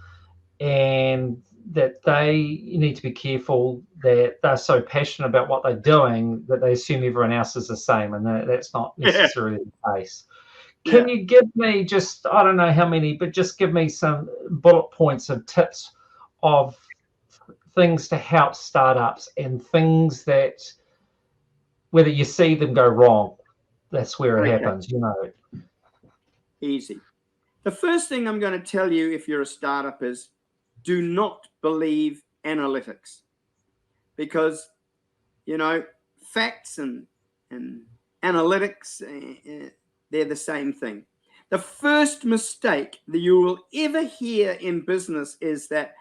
and that they need to be careful that they're so passionate about what they're doing that they assume everyone else is the same, and that's not necessarily the case. Can you give me just, I don't know how many, but just give me some bullet points and tips of things to help startups and things that, whether you see them go wrong, that's where it happens, Easy. The first thing I'm going to tell you if you're a startup is do not believe analytics, because, facts and analytics, they're the same thing. The first mistake that you will ever hear in business is that,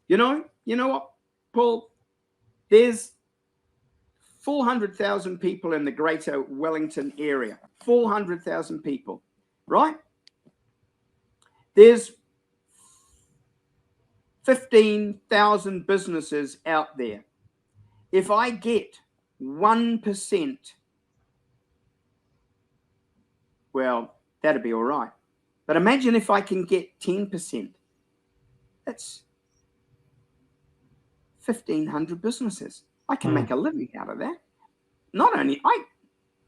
you know what, Paul, there's 400,000 people in the greater Wellington area, 400,000 people, right? There's 15,000 businesses out there. If I get 1%, well, that'd be all right. But imagine if I can get 10%. That's 1,500 businesses. I can make a living out of that.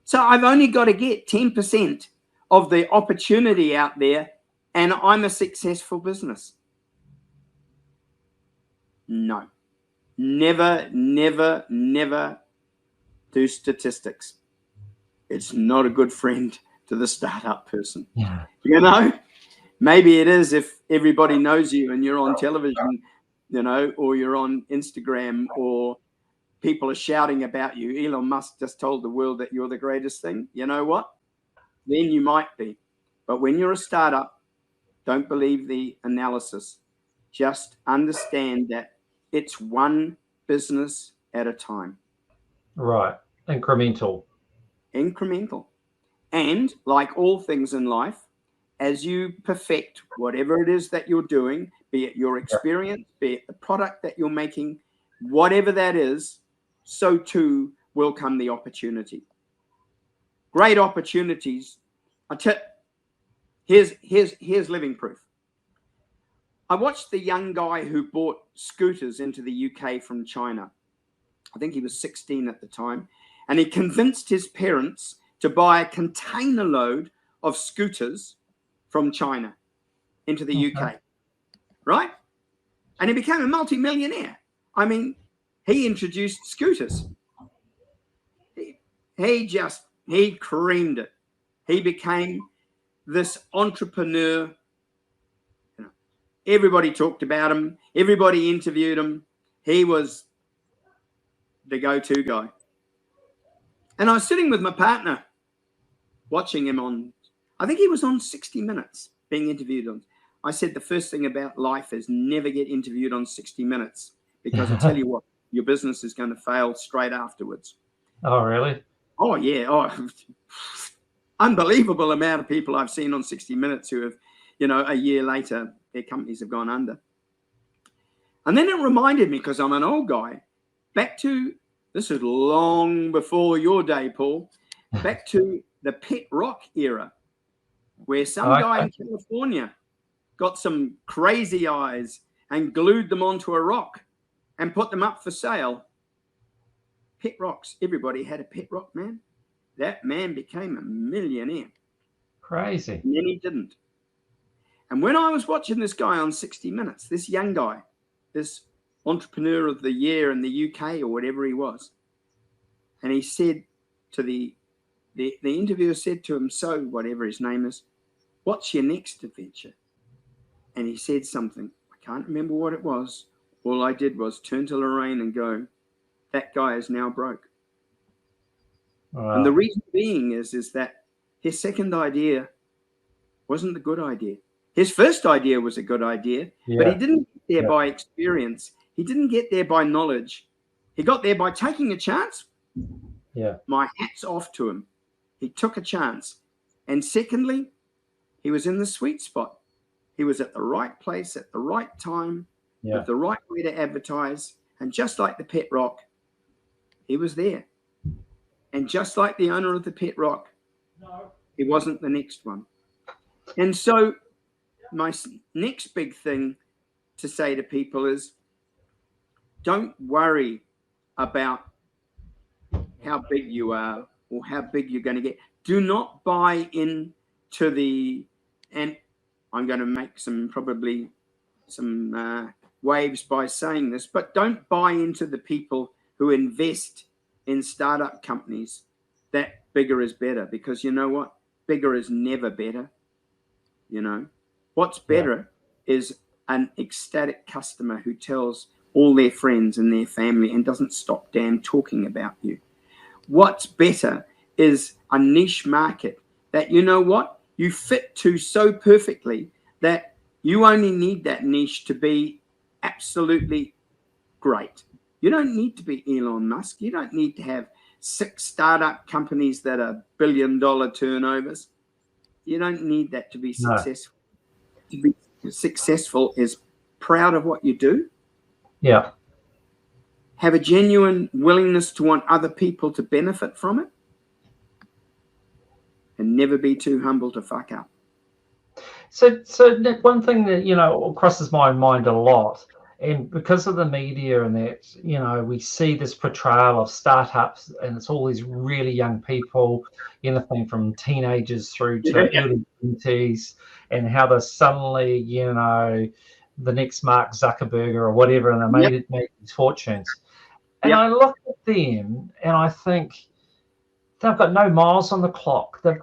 So I've only got to get 10% of the opportunity out there, and I'm a successful business. No. Never, never, never do statistics. It's not a good friend to the startup person. Yeah. Maybe it is if everybody knows you and you're on television, or you're on Instagram, or people are shouting about you. Elon Musk just told the world that you're the greatest thing. You know what? Then you might be. But when you're a startup, don't believe the analysis. Just understand that it's one business at a time. Right. Incremental. And like all things in life, as you perfect whatever it is that you're doing, be it your experience, be it the product that you're making, whatever that is, so too will come the opportunity. Great opportunities. Here's living proof. I watched the young guy who bought scooters into the UK from China. I think he was 16 at the time. And he convinced his parents to buy a container load of scooters from China into the UK. Right? And he became a multi-millionaire. I mean, he introduced scooters. He creamed it. He became this entrepreneur. Everybody talked about him. Everybody interviewed him. He was the go-to guy. And I was sitting with my partner watching him on, I think he was on 60 Minutes being interviewed on. I said the first thing about life is never get interviewed on 60 Minutes, because I tell you what, your business is going to fail straight afterwards. Oh, really? Oh, yeah. Oh, unbelievable amount of people I've seen on 60 Minutes who have, a year later, their companies have gone under. And then it reminded me, because I'm an old guy, this is long before your day, Paul, back to the pet rock era, where some guy in California got some crazy eyes and glued them onto a rock and put them up for sale. Pet rocks. Everybody had a pet rock, man. That man became a millionaire. Crazy. And then he didn't. And when I was watching this guy on 60 Minutes, this young guy, this entrepreneur of the year in the UK or whatever he was, and he said to the interviewer said to him, so whatever his name is, what's your next adventure? And he said something. I can't remember what it was. All I did was turn to Lorraine and go, that guy is now broke. Wow. And the reason being is that his second idea wasn't a good idea. His first idea was a good idea, but he didn't get there by experience. He didn't get there by knowledge. He got there by taking a chance. Yeah. My hat's off to him. He took a chance. And secondly, he was in the sweet spot. He was at the right place at the right time, with the right way to advertise. And just like the pet rock, he was there. And just like the owner of the pet rock, he wasn't the next one. And so my next big thing to say to people is, don't worry about how big you are or how big you're going to get. Do not buy into and I'm going to make some waves by saying this, but don't buy into the people who invest in startup companies that bigger is better, because you know what? Bigger is never better. What's better is an ecstatic customer who tells all their friends and their family and doesn't stop damn talking about you. What's better is a niche market that, you know what, you fit to so perfectly that you only need that niche to be absolutely great. You don't need to be Elon Musk. You don't need to have 6 startup companies that are billion-dollar turnovers. You don't need that to be successful. To be successful is proud of what you do. Yeah. Have a genuine willingness to want other people to benefit from it. And never be too humble to fuck up. So Nick, one thing that, crosses my mind a lot, and because of the media and that, we see this portrayal of startups, and it's all these really young people, anything from teenagers through to early 20s, and how they're suddenly, the next Mark Zuckerberg or whatever, and they made these fortunes. And I look at them and I think they've got no miles on the clock. They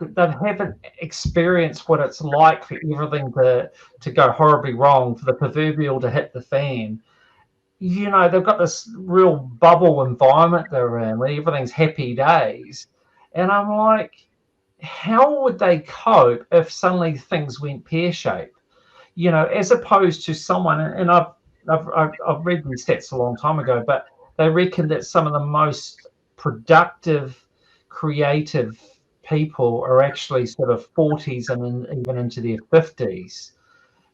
haven't experienced what it's like for everything to go horribly wrong, for the proverbial to hit the fan. They've got this real bubble environment they're in where everything's happy days. And I'm like, how would they cope if suddenly things went pear-shaped? As opposed to someone, and I've read these stats a long time ago, but they reckon that some of the most productive, creative people are actually sort of 40s and even into their 50s.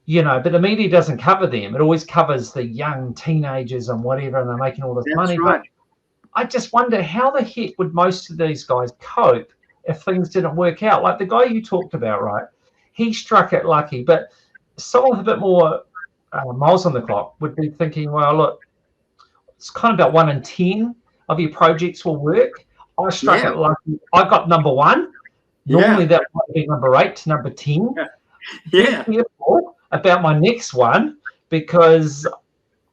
But the media doesn't cover them. It always covers the young teenagers and whatever, and they're making all this money. Right. But I just wonder, how the heck would most of these guys cope if things didn't work out? Like the guy you talked about, right? He struck it lucky, but someone with a bit more miles on the clock would be thinking, well, look, it's kind of about 1 in 10 of your projects will work. I struck it lucky. I got number 1. Normally that might be number 8 to number 10. Be careful about my next one, because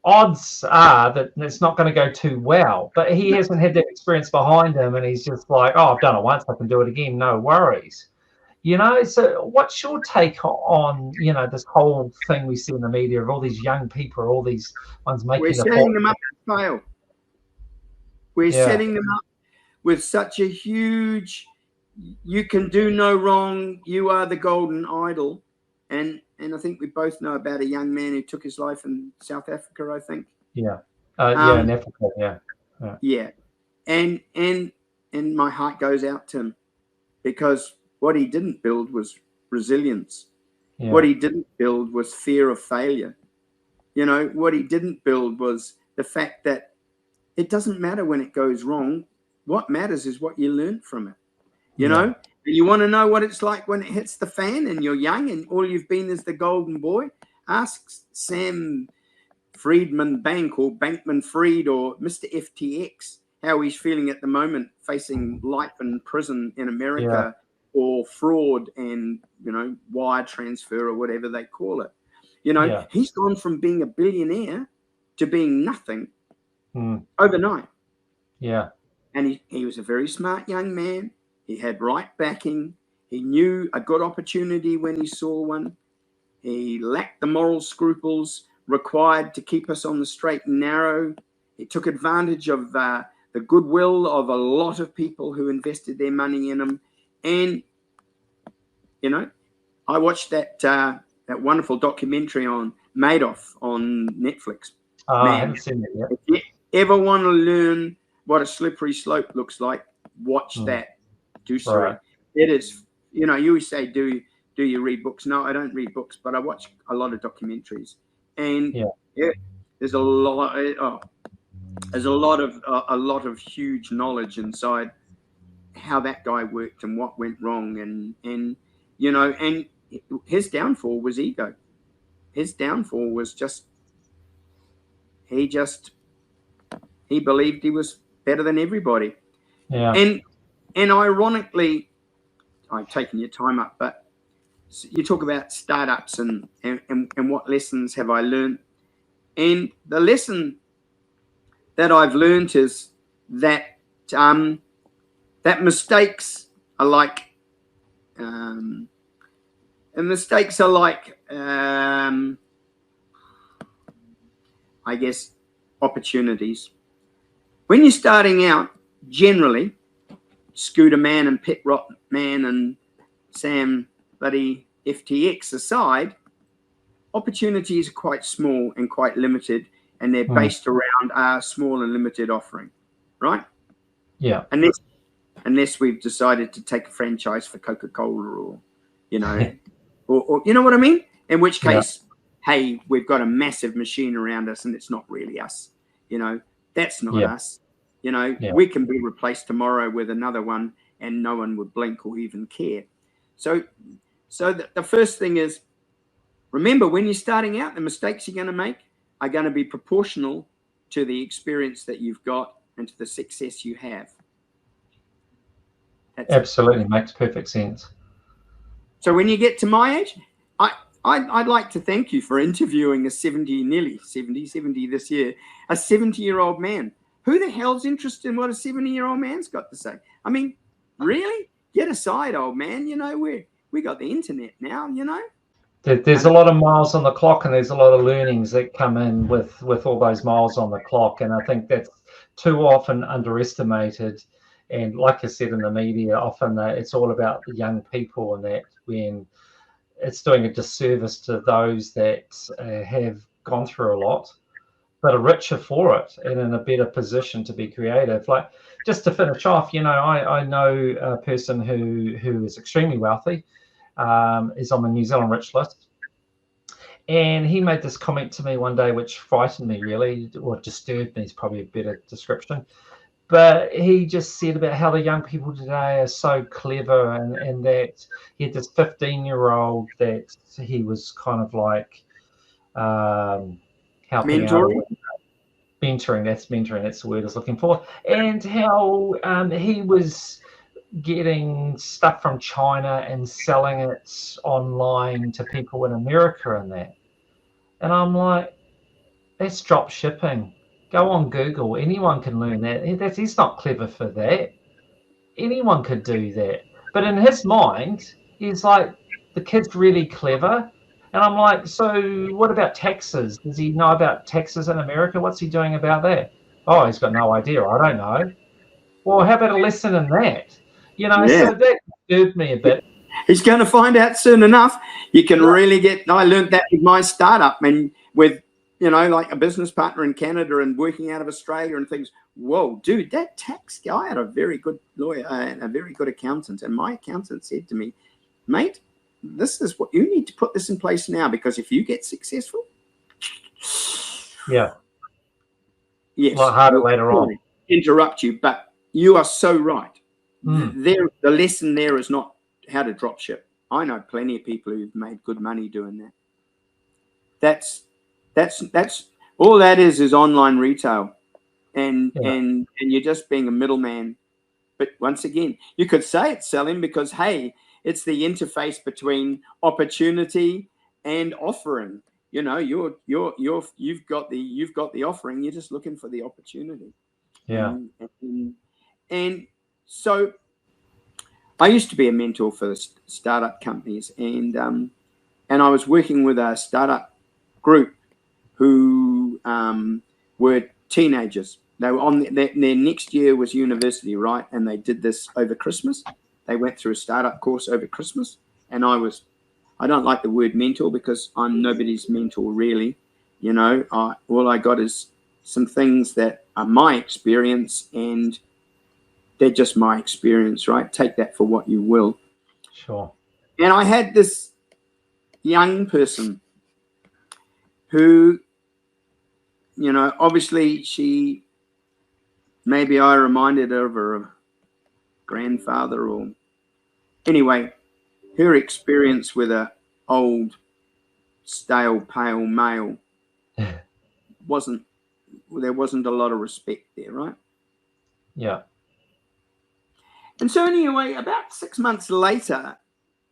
odds are that it's not going to go too well. But he hasn't had that experience behind him, and he's just like, oh, I've done it once, I can do it again, no worries. So what's your take on, this whole thing we see in the media of all these young people, all these ones making We're setting them up to fail. We're setting them up with such a huge, you can do no wrong, you are the golden idol. And I think we both know about a young man who took his life in South Africa, I think. Yeah. Yeah, in Africa, yeah. Yeah. And my heart goes out to him, because what he didn't build was resilience. Yeah. What he didn't build was fear of failure. You know, what he didn't build was the fact that it doesn't matter when it goes wrong. What matters is what you learn from it. You know, and you want to know what it's like when it hits the fan and you're young and all you've been is the golden boy. Ask Sam Friedman Bank or Bankman Fried or Mr. FTX how he's feeling at the moment, facing life in prison in America or fraud and, you know, wire transfer or whatever they call it. You know, he's gone from being a billionaire to being nothing overnight. Yeah. And he was a very smart young man. He had right backing. He knew a good opportunity when he saw one. He lacked the moral scruples required to keep us on the straight and narrow. He took advantage of the goodwill of a lot of people who invested their money in him. And, you know, I watched that wonderful documentary on Madoff on Netflix. I haven't seen it yet. If you ever want to learn what a slippery slope looks like, watch that. Do so. Right. It is, you know, you always say, do you read books? No, I don't read books, but I watch a lot of documentaries. And there's a lot of huge knowledge inside how that guy worked and what went wrong, and you know, and his downfall was ego. His downfall was just he believed he was better than everybody. Yeah. And ironically, I'm taking your time up, but you talk about startups and what lessons have I learned. And the lesson that I've learned is that that mistakes are like I guess opportunities. When you're starting out, generally, Scooter Man and Pit Rot Man and Sam bloody FTX aside, opportunities are quite small and quite limited, and they're based around our small and limited offering, right? Yeah. Unless we've decided to take a franchise for Coca-Cola or, you know, or you know what I mean? In which case, hey, we've got a massive machine around us and it's not really us. You know, that's not us. You know, we can be replaced tomorrow with another one and no one would blink or even care. So the first thing is, remember, when you're starting out, the mistakes you're going to make are going to be proportional to the experience that you've got and to the success you have. Absolutely makes perfect sense. So when you get to my age, I'd like to thank you for interviewing a 70 this year, a 70-year-old man. Who the hell's interested in what a 70-year-old man's got to say? I mean, really? Get aside, old man. You know, we got the internet now, you know. There's a lot of miles on the clock, and there's a lot of learnings that come in with all those miles on the clock. And I think that's too often underestimated. And like I said in the media, often it's all about the young people, and that when it's doing a disservice to those that have gone through a lot, but are richer for it and in a better position to be creative. Like, just to finish off, you know, I know a person who is extremely wealthy, is on the New Zealand rich list. And he made this comment to me one day, which frightened me really, or disturbed me is probably a better description. But he just said about how the young people today are so clever, and that he had this 15-year-old that he was kind of like helping mentoring. That's the word I was looking for. And how he was getting stuff from China and selling it online to people in America and that. And I'm like, that's drop shipping. Go on Google. Anyone can learn that. He's not clever for that. Anyone could do that. But in his mind, he's like, the kid's really clever. And I'm like, so what about taxes? Does he know about taxes in America? What's he doing about that? Oh, he's got no idea. I don't know. Well, how about a lesson in that? You know, so that disturbed me a bit. He's going to find out soon enough. You can really I learned that with my startup, and with you know, like a business partner in Canada and working out of Australia and things. Whoa, dude, that tax guy had a very good lawyer and a very good accountant. And my accountant said to me, mate, this is what you need to put this in place now, because if you get successful, yeah, yes, a lot harder later on. Interrupt you, but you are so right. Mm. The lesson there is not how to drop ship. I know plenty of people who've made good money doing that. That's all that is online retail, and you're just being a middleman. But once again, you could say it's selling because, hey, it's the interface between opportunity and offering. You know, you've got the offering. You're just looking for the opportunity. Yeah. And so I used to be a mentor for startup companies, and I was working with a startup group who were teenagers. They were on their next year was university, right? And they did this over Christmas. They went through a startup course over Christmas, and I don't like the word mentor because I'm nobody's mentor really. You know, all I got is some things that are my experience, and they're just my experience, right? Take that for what you will. Sure. And I had this young person who, you know, obviously maybe I reminded her of her grandfather, or anyway, her experience with a old, stale, pale male there wasn't a lot of respect there, right? Yeah. And so anyway, about 6 months later,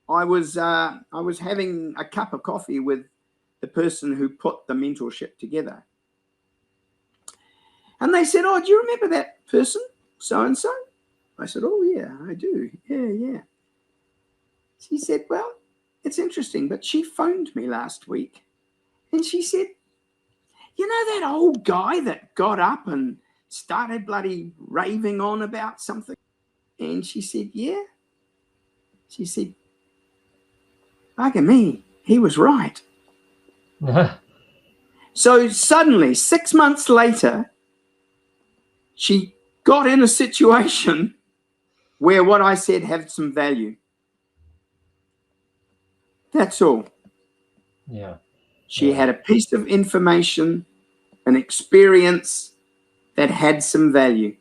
I was having a cup of coffee with the person who put the mentorship together. And they said, oh, do you remember that person, so-and-so? I said, oh, yeah, I do. Yeah. She said, well, it's interesting, but she phoned me last week. And she said, you know that old guy that got up and started bloody raving on about something? And she said, yeah. She said, bugger me, he was right. So suddenly, 6 months later, she got in a situation where what I said had some value. That's all. Yeah. She had a piece of information, an experience that had some value.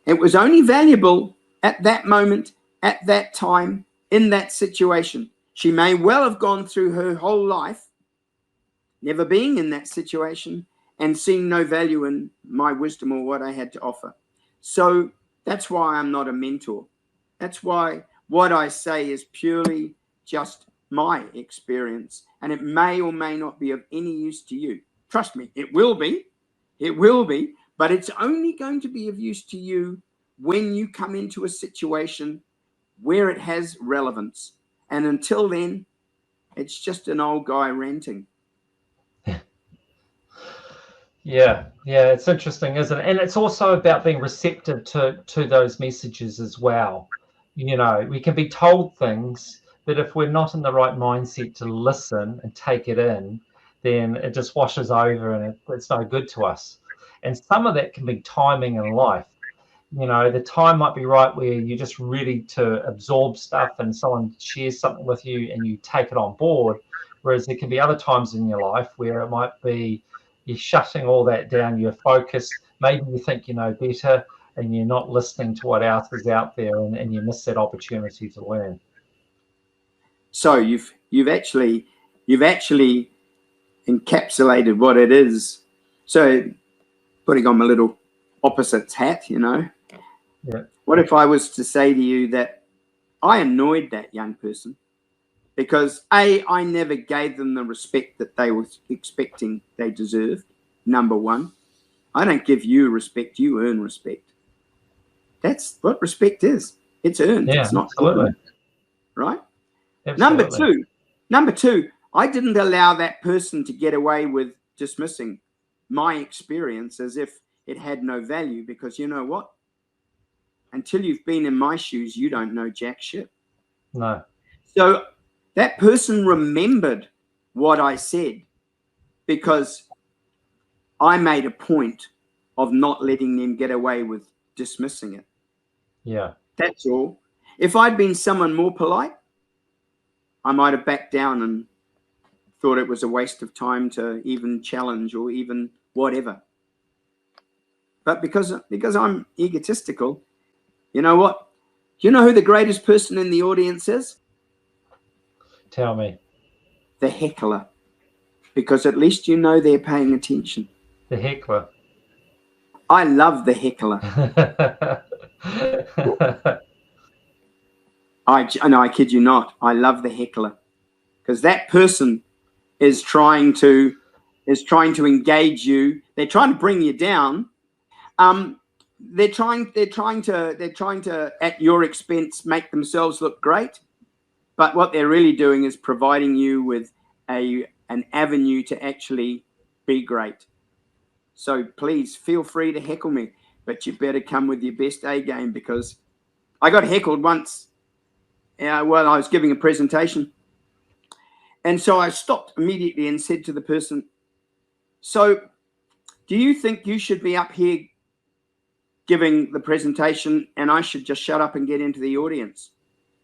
It was only valuable at that moment, at that time, in that situation. She may well have gone through her whole life never being in that situation and seeing no value in my wisdom or what I had to offer. So that's why I'm not a mentor. That's why what I say is purely just my experience, and it may or may not be of any use to you. Trust me, it will be, but it's only going to be of use to you when you come into a situation where it has relevance. And until then, it's just an old guy ranting. Yeah, it's interesting, isn't it? And it's also about being receptive to those messages as well. You know, we can be told things, but if we're not in the right mindset to listen and take it in, then it just washes over and it's no good to us. And some of that can be timing in life. You know, the time might be right where you're just ready to absorb stuff and someone shares something with you and you take it on board. Whereas there can be other times in your life where it might be you're shutting all that down, you're focused, maybe you think you know better and you're not listening to what else is out there, and you miss that opportunity to learn. So you've actually encapsulated what it is. So putting on my little opposites hat, you know. Yeah. What if I was to say to you that I annoyed that young person because I never gave them the respect that they were expecting they deserved. Number one, I don't give you respect, you earn respect. That's what respect is. It's earned. Yeah, it's not absolutely. earned, right? Absolutely. Number two, I didn't allow that person to get away with dismissing my experience as if it had no value, because you know what? Until you've been in my shoes, you don't know jack shit. No. So that person remembered what I said. because I made a point of not letting them get away with dismissing it. Yeah. That's all. If I'd been someone more polite, I might have backed down and thought it was a waste of time to even challenge or even whatever. But because I'm egotistical, you know what? You know who the greatest person in the audience is? Tell me. The heckler. Because at least you know they're paying attention. The heckler. I love the heckler. I kid you not. I love the heckler, because that person is trying to engage you. They're trying to bring you down. They're trying to at your expense make themselves look great. But what they're really doing is providing you with an avenue to actually be great. So please feel free to heckle me, but you better come with your best A game, because I got heckled once. While I was giving a presentation. And so I stopped immediately and said to the person, so do you think you should be up here giving the presentation and I should just shut up and get into the audience?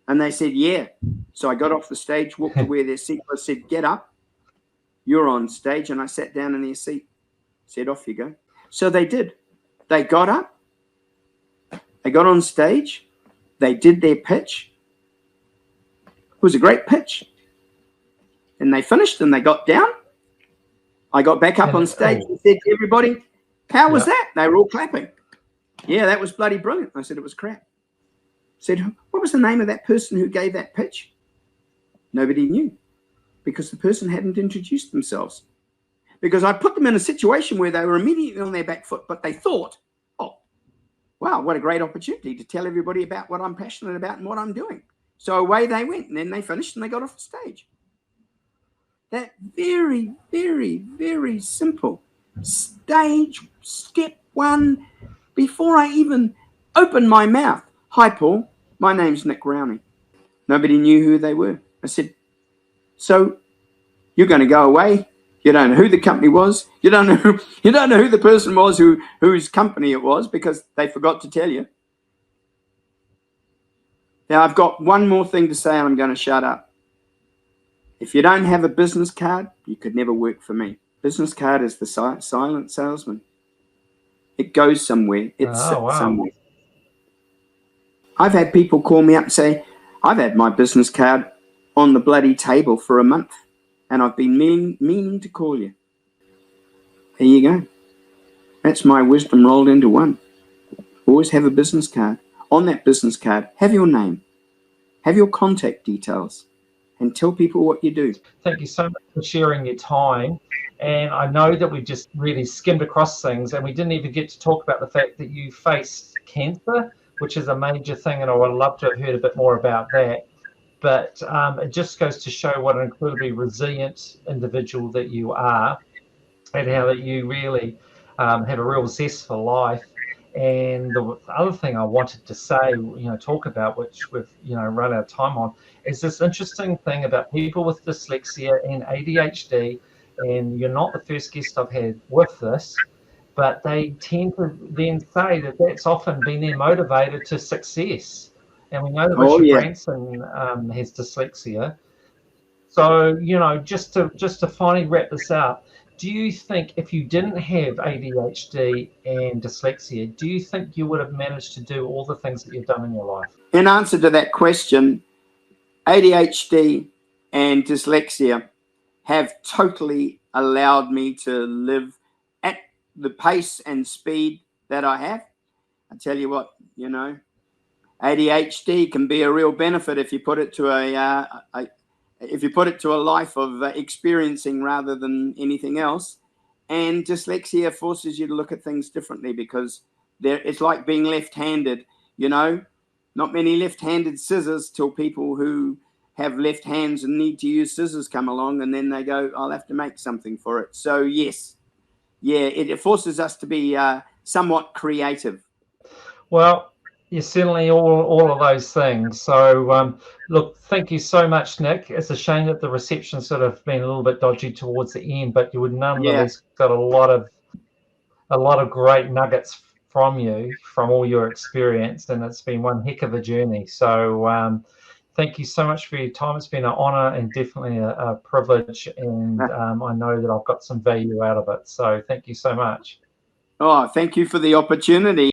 And they said, yeah. So I got off the stage, walked to where their seat was, said, get up. You're on stage. And I sat down in their seat, said, off you go. So they did. They got up. They got on stage. They did their pitch. It was a great pitch. And they finished and they got down. I got back up on stage and said to everybody, how was that? They were all clapping. Yeah, that was bloody brilliant. I said, it was crap. Said, what was the name of that person who gave that pitch? Nobody knew, because the person hadn't introduced themselves. Because I put them in a situation where they were immediately on their back foot, but they thought, oh, wow, what a great opportunity to tell everybody about what I'm passionate about and what I'm doing. So away they went, and then they finished and they got off the stage. That very, very, very simple stage, step one, before I even opened my mouth. Hi, Paul. My name's Nick Rowney. Nobody knew who they were. I said, so you're going to go away. You don't know who the company was. You don't know who the person was whose company it was, because they forgot to tell you. Now, I've got one more thing to say and I'm going to shut up. If you don't have a business card, you could never work for me. Business card is the silent salesman. It goes somewhere. It sits somewhere. I've had people call me up and say, I've had my business card on the bloody table for a month and I've been meaning to call you. There you go. That's my wisdom rolled into one. Always have a business card. On that business card, have your name, have your contact details, and tell people what you do. Thank you so much for sharing your time. And I know that we just really skimmed across things and we didn't even get to talk about the fact that you faced cancer, which is a major thing, and I would love to have heard a bit more about that. But it just goes to show what an incredibly resilient individual that you are, and how that you really have a real zest for life. And the other thing I wanted to say, talk about, which we've, run out of time on, is this interesting thing about people with dyslexia and ADHD. And you're not the first guest I've had with this, but they tend to then say that that's often been their motivator to success. And we know that Richard Branson has dyslexia. So, just to finally wrap this up, do you think if you didn't have ADHD and dyslexia, do you think you would have managed to do all the things that you've done in your life? In answer to that question, ADHD and dyslexia have totally allowed me to live at the pace and speed that I have. I tell you what, ADHD can be a real benefit if you put it to a life of experiencing rather than anything else. And dyslexia forces you to look at things differently, because it's like being left-handed. Not many left-handed scissors till people who have left hands and need to use scissors come along, and then they go, I'll have to make something for it. So yes, it forces us to be somewhat creative. Well, Yeah, certainly all of those things. So look, thank you so much, Nick. It's a shame that the reception sort of been a little bit dodgy towards the end, but you would nonetheless got a lot of great nuggets from you, from all your experience, and it's been one heck of a journey. So thank you so much for your time. It's been an honor and definitely a privilege, and I know that I've got some value out of it. So thank you so much. Oh, thank you for the opportunity.